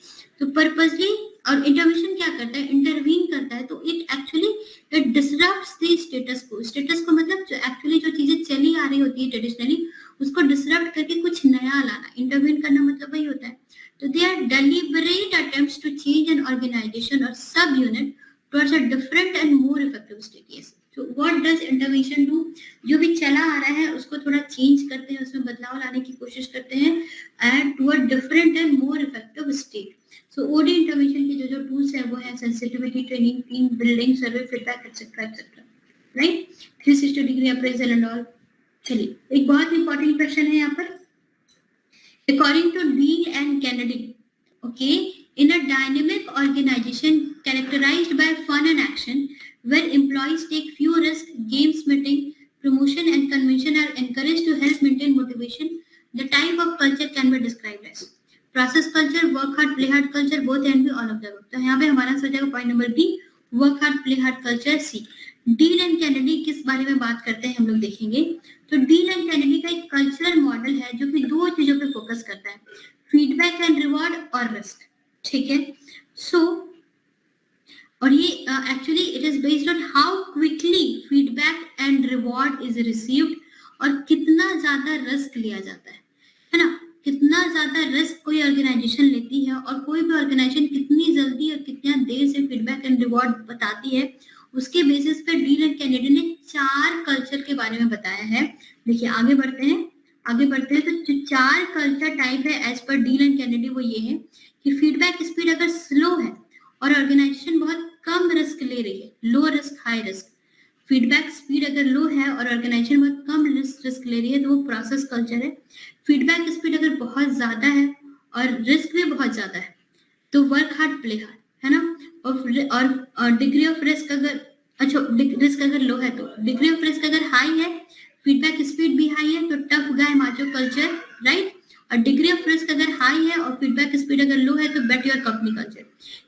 तो purposely और intervention क्या करता है, intervene करता है, तो it actually it disrupts the status quo. status quo मतलब जो actually जो चीजें चली आ रही होती है traditionally उसको disrupt करके कुछ नया लाना, intervene करना मतलब वही होता है। तो they are deliberate attempts to change an organization or sub-unit towards a different and more effective state. Yes. So what does intervention do? जो भी चला आ रहा है उसको थोड़ा चेंज करते हैं, उसमें बदलाव लाने की कोशिश करते हैं and to a different and more effective state. So OD intervention के जो tools है वो है sensitivity training, team building, survey feedback, etc. etc. Right? 360 degree appraisal and all. चलिए, एक बहुत important question है यहाँ पर. According to Deal and Kennedy, okay, in a dynamic organization characterized by fun and action, where employees take few risks, games meeting, promotion and convention are encouraged to help maintain motivation, the type of culture can be described as process culture, work hard, play hard culture, both and be all of the above. तो यहाँ पे हमारा answer हो जाएगा point number B, work hard play hard culture, C. Deal and Kennedy किस बारे में बात करते हैं हम लोग देखेंगे। तो डील एंड कैनेडी का एक कल्चरल मॉडल है जो कि दो चीजों पे फोकस करता है, फीडबैक एंड रिवॉर्ड और रिस्क, ठीक है। सो और ये actually it is based on how quickly feedback and reward is received और कितना ज्यादा रिस्क लिया जाता है ना, कितना ज्यादा रिस्क कोई ऑर्गेनाइजेशन लेती है और कोई भी ऑर्गेनाइजेशन कितनी जल्दी और कितना देर से फीडबैक एंड रिवॉर्ड बताती है, उसके बेसिस पे डील एंड कैनेडी ने 4 कल्चर के बारे में बताया है। देखिए आगे बढ़ते हैं तो जो 4 कल्चर टाइप है as per Deal and Kennedy वो ये है कि फीडबैक स्पीड अगर स्लो है और ऑर्गेनाइजेशन बहुत कम रिस्क ले रही है, low risk high risk, feedback speed अगर लो है और ऑर्गेनाइजेशन बहुत कम रिस्क ले रही है तो वो प्रोसेस कल्चर है। फीडबैक स्पीड अगर बहुत ज्यादा है और रिस्क भी बहुत ज्यादा है तो वर्क हार्ड प्ले हार्ड, है ना। और डिग्री ऑफ रिस्क अगर रिस्क अगर लो है तो डिग्री ऑफ रिस्क अगर हाई है, फीडबैक स्पीड भी हाई है तो tough guy macho culture, right. और डिग्री ऑफ रिस्क अगर हाई है और फीडबैक स्पीड अगर लो है तो bet your company culture.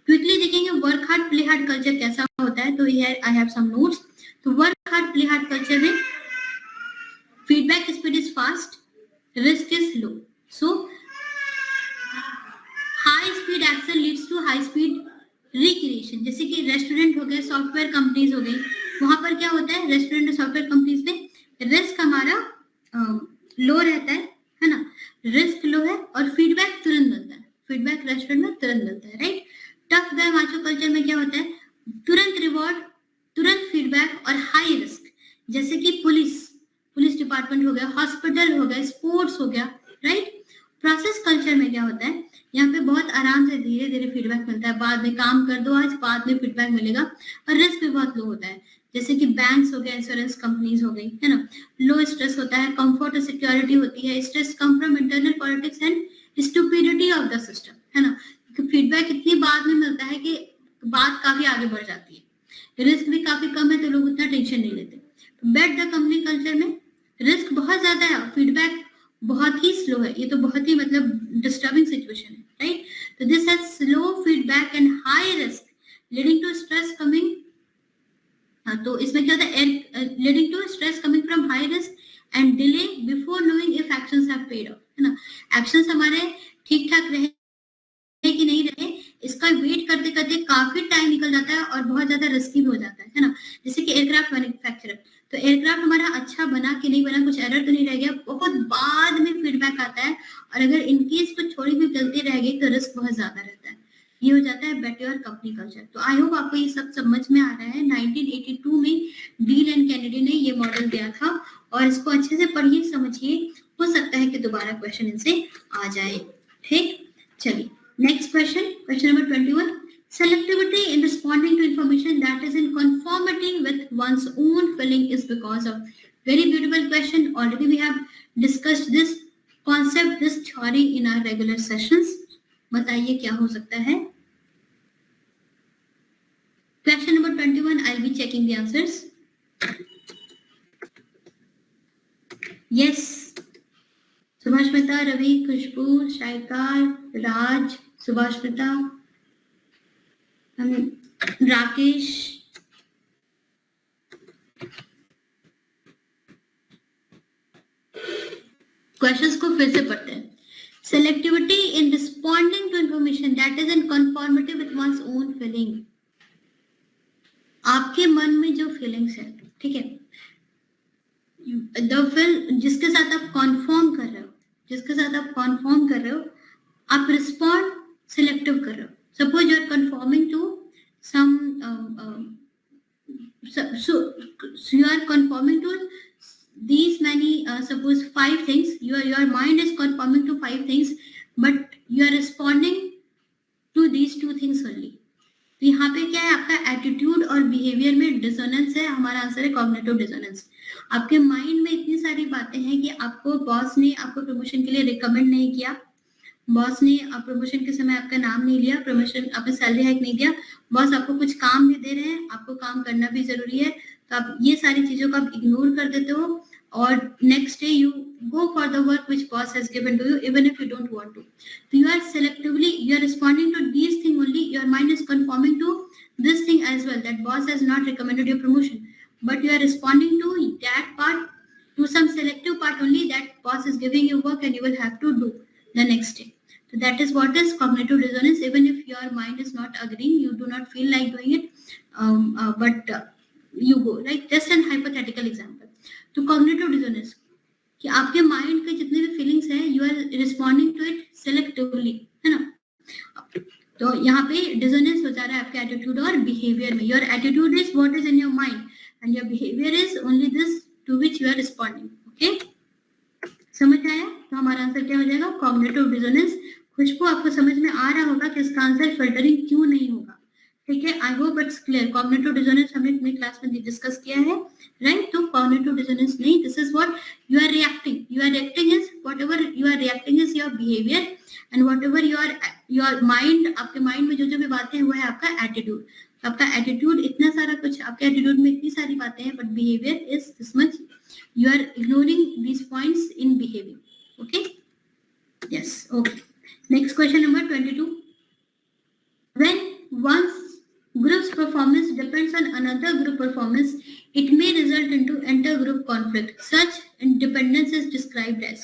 Quickly देखेंगे work hard play hard culture कैसा होता है। तो here I have some notes. तो work hard play hard culture में feedback speed is fast, risk is low, so high speed action leads to high speed recreation. जैसे कि restaurant हो गए, सॉफ्टवेयर कंपनीज हो गई, वहां पर क्या होता है रेस्टोरेंट और सॉफ्टवेयर कंपनीज में रिस्क हमारा लो रहता है ना। रिस्क लो है और फीडबैक तुरंत मिलता है, फीडबैक रेस्टोरेंट में तुरंत मिलता है, right. Tough guy macho culture में क्या होता है तुरंत रिवॉर्ड, तुरंत फीडबैक और हाई रिस्क। जैसे कि पुलिस डिपार्टमेंट हो गया, हॉस्पिटल हो गया, स्पोर्ट्स हो गया, राइट। प्रोसेस कल्चर में क्या होता है यहाँ पे बहुत आराम से धीरे धीरे फीडबैक मिलता है, बाद में काम कर दो आज बाद में फीडबैक मिलेगा, और रिस्क भी बहुत लो होता है। जैसे कि बैंक्स हो गया, इंश्योरेंस कंपनीज हो गई, है ना। लो स्ट्रेस होता है, कंफर्ट और सिक्योरिटी होती है। Stress come from internal politics and stupidity of the system, है ना। फीडबैक इतनी बाद में मिलता है कि बात काफी आगे बढ़ जाती है। रिस्क भी काफी कम है तो लोग उतना टेंशन नहीं लेते। बेट द कंपनी कल्चर में रिस्क बहुत ज्यादा है और फीडबैक बहुत ही स्लो है। ये तो बहुत ही मतलब डिस्टर्बिंग सिचुएशन है, राइट। तो this has slow feedback and high risk leading to stress coming. तो इसमें क्या होता है leading to stress coming from high risk and delay before knowing if actions have paid off, है ना। एक्शंस हमारे ठीक ठाक रहे कि नहीं रहे इसका वेट करते करते काफी टाइम निकल जाता है और बहुत ज्यादा रिस्की भी हो जाता है ना। जैसे कि एयरक्राफ्ट मैन्युफैक्चरर, तो एयरक्राफ्ट हमारा अच्छा बना कि नहीं बना, कुछ एरर तो नहीं रह गया, बहुत बाद में फीडबैक आता है, और अगर इनकेस कुछ थोड़ी भी गलती रह गई तो रिस्क बहुत ज्यादा रहता है। ये हो जाता है बेट योर कंपनी कल्चर। तो आई होप आपको ये सब समझ में आ रहा है। 1982 में डील एंड कैनेडी ने ये मॉडल दिया था और इसको अच्छे से पढ़िए समझिए, हो सकता है कि दोबारा क्वेश्चन इनसे आ जाए, ठीक। चलिए next question, question number 21। Selectivity in responding to information that is in conformity with one's own feeling is because of, very beautiful question. Already we have discussed this concept, this theory in our regular sessions. बताइए क्या हो सकता है। Question number 21, I'll be checking the answers. Yes. Subhashmita, Ravi, Khushboo, Shaika, Raj, Subhashmita, Rakesh, questions को फिर से पढ़ते हैं। Selectivity in responding to information that is in conformity with one's own feeling. आपके मन में जो फीलिंग्स है, ठीक है, जिसके साथ आप कॉन्फॉर्म कर रहे हो, जिसके साथ आप कॉन्फॉर्म कर रहे हो, आप रिस्पॉन्ड सिलेक्टिव कर रहे हो। Suppose you are conforming to some so you are conforming to these many suppose 5 things, your mind is conforming to 5 things but you are responding to these 2 things only. तो यहाँ पे क्या है आपका attitude और बिहेवियर में dissonance है। हमारा आंसर है कॉग्निटिव डिसोनेंस। आपके माइंड में इतनी सारी बातें हैं कि आपको बॉस ने आपको प्रमोशन के लिए रिकमेंड नहीं किया, बॉस ने प्रमोशन के समय आपका नाम नहीं लिया, प्रमोशन आपने सैलरी हाइक नहीं दिया, बॉस आपको कुछ काम भी दे रहे हैं, आपको काम करना भी जरूरी है, तो आप ये सारी चीजों को आप इग्नोर कर देते हो और next day you go for the work which boss has given to you even if you don't want to. तो you are selectively you are responding to these thing only, your mind is conforming to this thing as well that boss has not recommended your promotion but you are responding to that part, to some selective part only that boss is giving you work and you will have to do the next day. So that is what is cognitive dissonance. Even if your mind is not agreeing, you do not feel like doing it, but you go. Like just an hypothetical example. तो cognitive dissonance कि आपके mind के जितने भी feelings हैं, you are responding to it selectively, है ना। तो यहाँ पे डिसोनेंस हो जा रहा है आपके एटीट्यूड और बिहेवियर में। Your attitude is what is in your mind and your behavior is only this to which you are responding. Okay? समझ आया? तो हमारा आंसर क्या हो जाएगा? Cognitive dissonance. खुशबू आपको समझ में आ रहा होगा कि इसका आंसर फिल्टरिंग क्यों नहीं होगा। ठीक है, I hope it's clear. Cognitive dissonance हमने अपनी क्लास में डिस्कस किया है, राइट? तो कॉग्निटिव डिसोनेंस नहीं, this is what you are reacting. You are reacting is whatever you are reacting is your behaviour, and whatever your mind, आपके mind में जो जो भी बातें हैं वो है आपका एटीट्यूड। आपका एटीट्यूड, इतना सारा कुछ आपके एटीट्यूड में इतनी सारी बातें हैं, but behaviour is this much, you are ignoring these points in behaving. Okay, yes, okay. Next question number 22. When one's group's performance depends on another group performance, it may result into inter-group conflict. Such dependence is described as,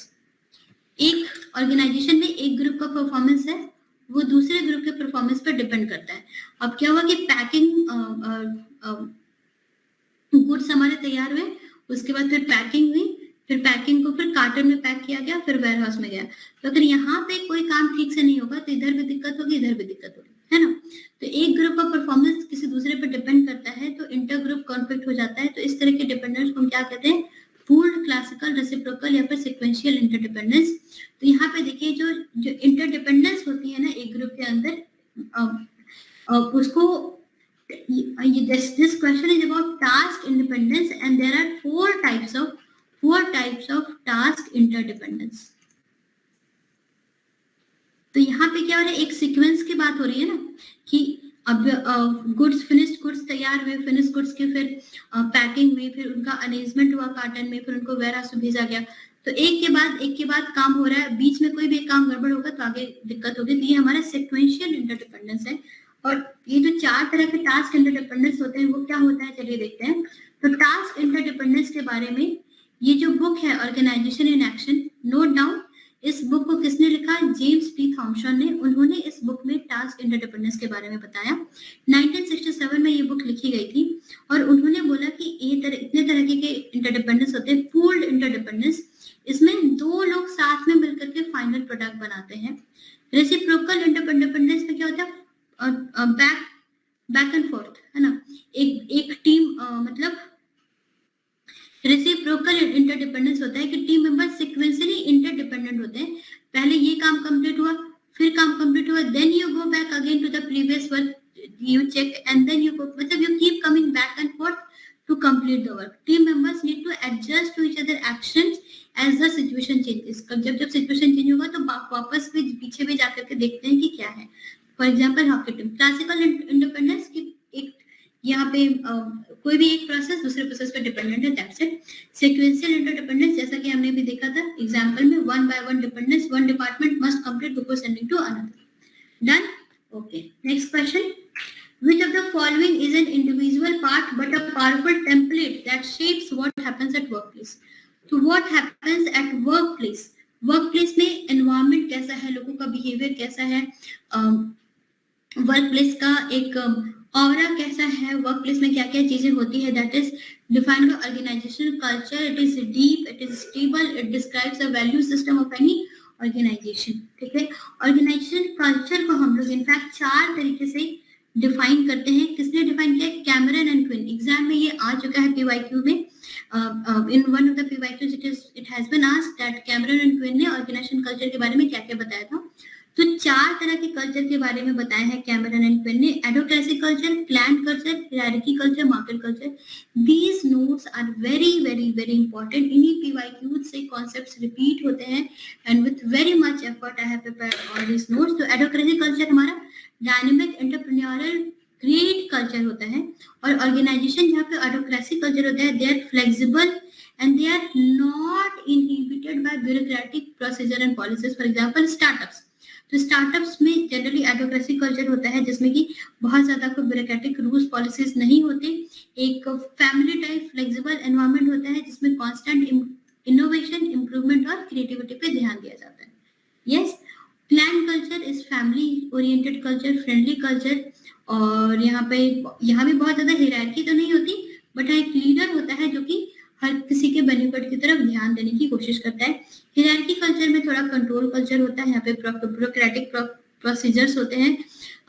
एक organisation में एक group का performance है, वो दूसरे group के performance पर depend करता है। अब क्या हुआ कि पैकिंग गुड्स हमारे तैयार हुए, उसके बाद फिर पैकिंग हुई, फिर पैकिंग को फिर कार्टन में पैक किया गया, फिर वेयर हाउस में गया। तो अगर यहाँ पे कोई काम ठीक से नहीं होगा तो इधर भी दिक्कत होगी, इधर भी दिक्कत होगी, है ना? तो एक ग्रुप का परफॉर्मेंस किसी दूसरे पर डिपेंड करता है तो इंटर ग्रुप कॉन्फ्लिक्ट हो जाता है। तो इस तरह के डिपेंडेंस को हम क्या कहते हैं? पूल्ड, क्लासिकल, रेसिप्रोकल या फिर सीक्वेंशियल इंटरडिपेंडेंस। तो यहाँ पे देखिए जो इंटरडिपेंडेंस होती है ना एक ग्रुप के अंदर, उसको this question is about task independence, and there are four types of task interdependence. तो यहाँ पे क्या हो रहा है? एक सीक्वेंस की बात हो रही है ना कि अब गुड्स, फिनिश्ड गुड्स तैयार हुए, फिनिश्ड गुड्स की फिर पैकिंग हुई, फिर उनका अरेंजमेंट हुआ कार्टन में, फिर उनको वेयर हाउस में भेजा गया। तो एक के बाद काम हो रहा है, बीच में कोई भी काम गड़बड़ होगा तो आगे दिक्कत होगी। तो ये हमारा सीक्वेंशियल इंटरडिपेंडेंस है। और ये जो चार तरह के टास्क इंटरडिपेंडेंस होते हैं वो क्या होता है, चलिए देखते हैं। तो टास्क इंटरडिपेंडेंस के बारे में ये जो बुक है organization in action, note down, इस बुक को किसने लिखा? जेम्स टी थॉम्सन ने। उन्होंने इस बुक में टास्क इंटरडिपेंडेंस के बारे में बताया। 1967 में ये बुक लिखी गई थी और उन्होंने बोला कि इतने तरह के इंटरडिपेंडेंस होते हैं। पूल्ड इंटरडिपेंडेंस, इसमें दो लोग साथ में मिलकर के फाइनल प्रोडक्ट बनाते हैं। रेसिप्रोकल इंटरडिपेंडेंस में क्या होता है? बैक एंड फोर्थ, है ना? एक टीम, मतलब रेसिप्रोकल इंटरडिपेंडेंस होता है कि टीम मेंबर्स सीक्वेंशियली इंटरडिपेंडेंट होते हैं। पहले ये काम कंप्लीट हुआ, फिर काम कंप्लीट हुआ, then you go back again to the previous work, you check and then you go, मतलब you keep coming back and forth to complete the work. Team members need to adjust to each other actions as the situation changes. जब situation change होगा तो वापस भी पीछे भी जाकर के देखते हैं कि क्या है। For example hockey team, classical independence की एक यहाँ पे कोई भी एक प्रोसेस दूसरे प्रोसेस पे डिपेंडेंट है, दैट्स इट। सीक्वेंशियल इंटरडिपेंडेंस, जैसा कि हमने भी देखा था एग्जांपल में, one by one dependence, one department must complete before sending to another. Done? Okay, next question. Which of the following is an individual part but a powerful template that shapes what happens at workplace? So what happens at workplace? Workplace में environment कैसा है, लोगों का behavior कैसा है, workplace का एक aura कैसा है, वर्कप्लेस में क्या क्या चीजें होती है, that is defined by organizational culture. It is deep, it is stable, it describes the value system of any organization. ठीक है, ऑर्गेनाइजेशन कल्चर को हम लोग इनफैक्ट चार तरीके से डिफाइन करते हैं। किसने डिफाइन किया? Cameron and Quinn. एग्जाम में ये आ चुका है पीवाईक्यू में, in one of the PYQs it has been asked that Cameron and Quinn ने ऑर्गेनाइजेशन कल्चर के बारे में क्या क्या बताया था। तो चार तरह के कल्चर के बारे में बताया है कैमरन एंड क्विन ने, adhocracy culture, clan culture, hierarchy culture, market culture. These notes are very very very important. इन्हीं पीवाईक्यूज से कॉन्सेप्ट्स रिपीट होते हैं and with very much effort I have prepared all these notes. तो adhocracy culture हमारा dynamic entrepreneurial great culture होता है, और organisation जहाँ पे ऑटोक्रेसी कल्चर होता है, they are flexible and they are not inhibited by bureaucratic procedure and policies. For example startups, तो स्टार्टअप्स में जनरली एडोक्रेसी कल्चर होता है जिसमें कि बहुत ज्यादा कोई ब्यूरोक्रेटिक रूल्स पॉलिसीज नहीं होते। एक फैमिली टाइप फ्लेक्सिबल एनवायरनमेंट होता है जिसमें कांस्टेंट इनोवेशन, इंप्रूवमेंट और क्रिएटिविटी पे ध्यान दिया जाता है। Yes, clan culture is family oriented culture, friendly culture, और यहाँ भी बहुत ज्यादा हायरार्की तो नहीं होती, बट एक लीडर होता है जो कि हर किसी के बेनिफिट की तरफ ध्यान देने की कोशिश करता है। हायरार्की कल्चर में थोड़ा कंट्रोल कल्चर होता है, यहाँ पे ब्यूरोक्रेटिक प्रोसीजर्स होते हैं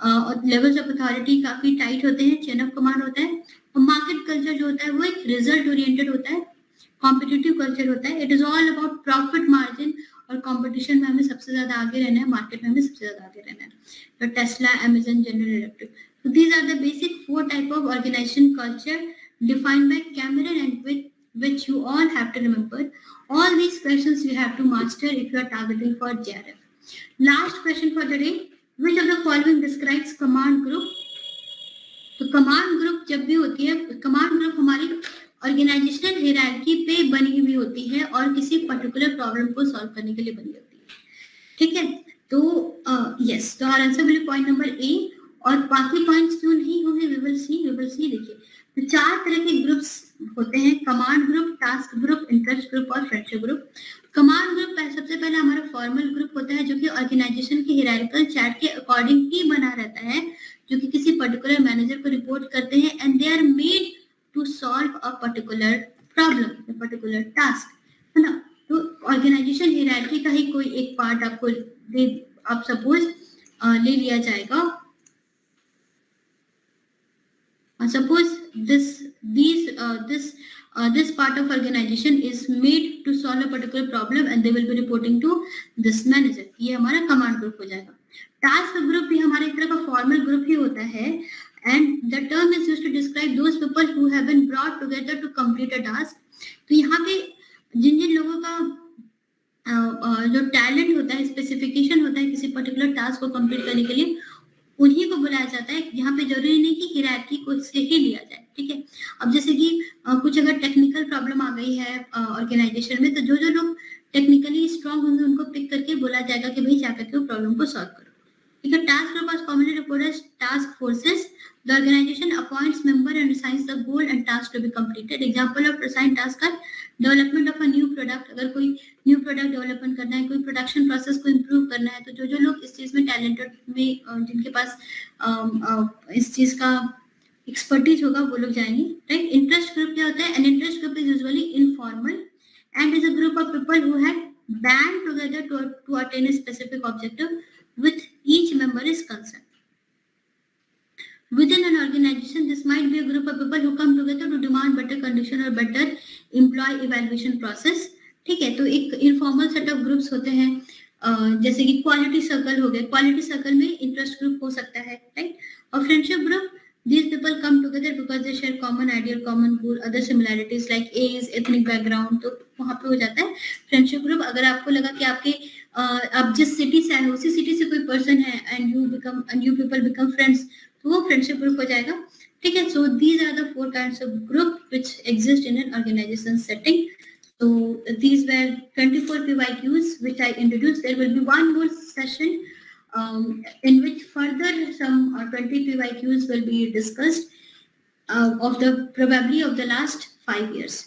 और लेवल्स ऑफ अथॉरिटी काफी टाइट होते हैं, चेन ऑफ कमांड होता है। और मार्केट कल्चर जो होता है वो एक रिजल्ट ओरिएंटेड होता है, कॉम्पिटिटिव कल्चर होता है। It is all about profit margin, और कंपटीशन में हमें सबसे ज्यादा आगे रहना है, मार्केट में हमें सबसे ज्यादा आगे रहना है। तो Tesla, Amazon, general electric. So these are the basic 4 type of organization culture defined by Cameron and which you all have to remember. All these questions you have to master if you are targeting for JRF. Last question for the day. Which of the following describes command group? तो command group जब भी होती है, command group हमारी organisational hierarchy पे बनी हुई होती है और किसी पर्टिकुलर प्रॉब्लम को सॉल्व करने के लिए बनी होती है. ठीक है, तो यस, तो our answer will be point number A. और बाकी पॉइंट्स क्यों नहीं होंगे, वी विल सी. देखिए, तो 4 तरह के ग्रुप्स होते हैं: command group, task group, interest group और फ्रेंडशिप ग्रुप. कमांड ग्रुप सबसे पहले हमारा फॉर्मल ग्रुप होता है जो कि ऑर्गेनाइजेशन की हायरार्किकल चार्ट के अकॉर्डिंग ही बना रहता है, जो कि किसी पर्टिकुलर मैनेजर को रिपोर्ट करते हैं and they are made to solve a particular problem, particular task, है ना. तो ऑर्गेनाइजेशन हायरार्की का ही कोई एक पार्ट आपको आप सपोज ले लिया जाएगा. Suppose this part of organization is made to solve a particular problem and they will be reporting to this manager. ये हमारा कमांड ग्रुप हो जाएगा. टास्क ग्रुप भी हमारे एक तरह का फॉर्मल ग्रुप ही होता है and the term is used to describe those people who have been brought together to complete a task. तो यहाँ पे जिन जिन लोगों का जो टैलेंट होता है, स्पेसिफिकेशन होता है किसी पर्टिकुलर टास्क को कंप्लीट करने के लिए, उन्हीं को बुलाया जाता है. यहाँ पे जरूरी नहीं कि हायरार्की को इससे ही लिया जाए. ठीक है, अब जैसे कि कुछ अगर टेक्निकल प्रॉब्लम आ गई है ऑर्गेनाइजेशन में, तो जो लोग टेक्निकली स्ट्रांग होंगे उनको पिक करके बोला जाएगा कि भाई जाकर के वो प्रॉब्लम को सॉल्व करो. ठीक है, task group are commonly reported as task forces. The organization appoints member and assigns the goal and task to be completed. Example of assigned task are development of a new product. अगर कोई new product development करना है, कोई production process को improve करना है, तो जो लोग इस चीज में टैलेंटेड में जिनके पास इस चीज का एक्सपर्टीज होगा वो लोग जाएंगे. राइट. इंटरेस्ट ग्रुप क्या होता है? An interest group is usually informal and is a group of people who have band together to attain a specific objective with each member is concern. Within an organization, this might be a group of people who come together to demand better condition or better employee evaluation process. ठीक है, तो एक informal set of groups होते हैं, जैसे कि quality circle हो गए. क्वालिटी सर्कल में इंटरेस्ट ग्रुप हो सकता है. राइट. और friendship group, these people come together because they share common ideal, common goal, other similarities like age, ethnic background. तो वहाँ पे हो जाता है फ्रेंडशिप ग्रुप. अगर आपको लगा कि आपके आप जिस सिटी से आए हो उसी सिटी से कोई पर्सन है and you people become friends, तो वो फ्रेंडशिप ग्रुप हो जाएगा. ठीक है, so these are the 4 kinds of group which exist in an organization setting. So these were 24 PYQs which I introduced. There will be one more session in which further some 20 PYQs will be discussed probably of the last 5 years.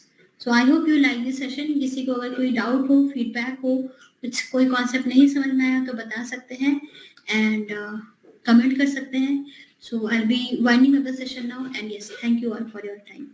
So I hope you like this session. किसी को अगर कोई doubt हो, feedback हो, कुछ कोई concept नहीं समझ में आया तो बता सकते हैं एंड कमेंट कर सकते हैं. So I'll be winding up the session now, and yes, thank you all for your time.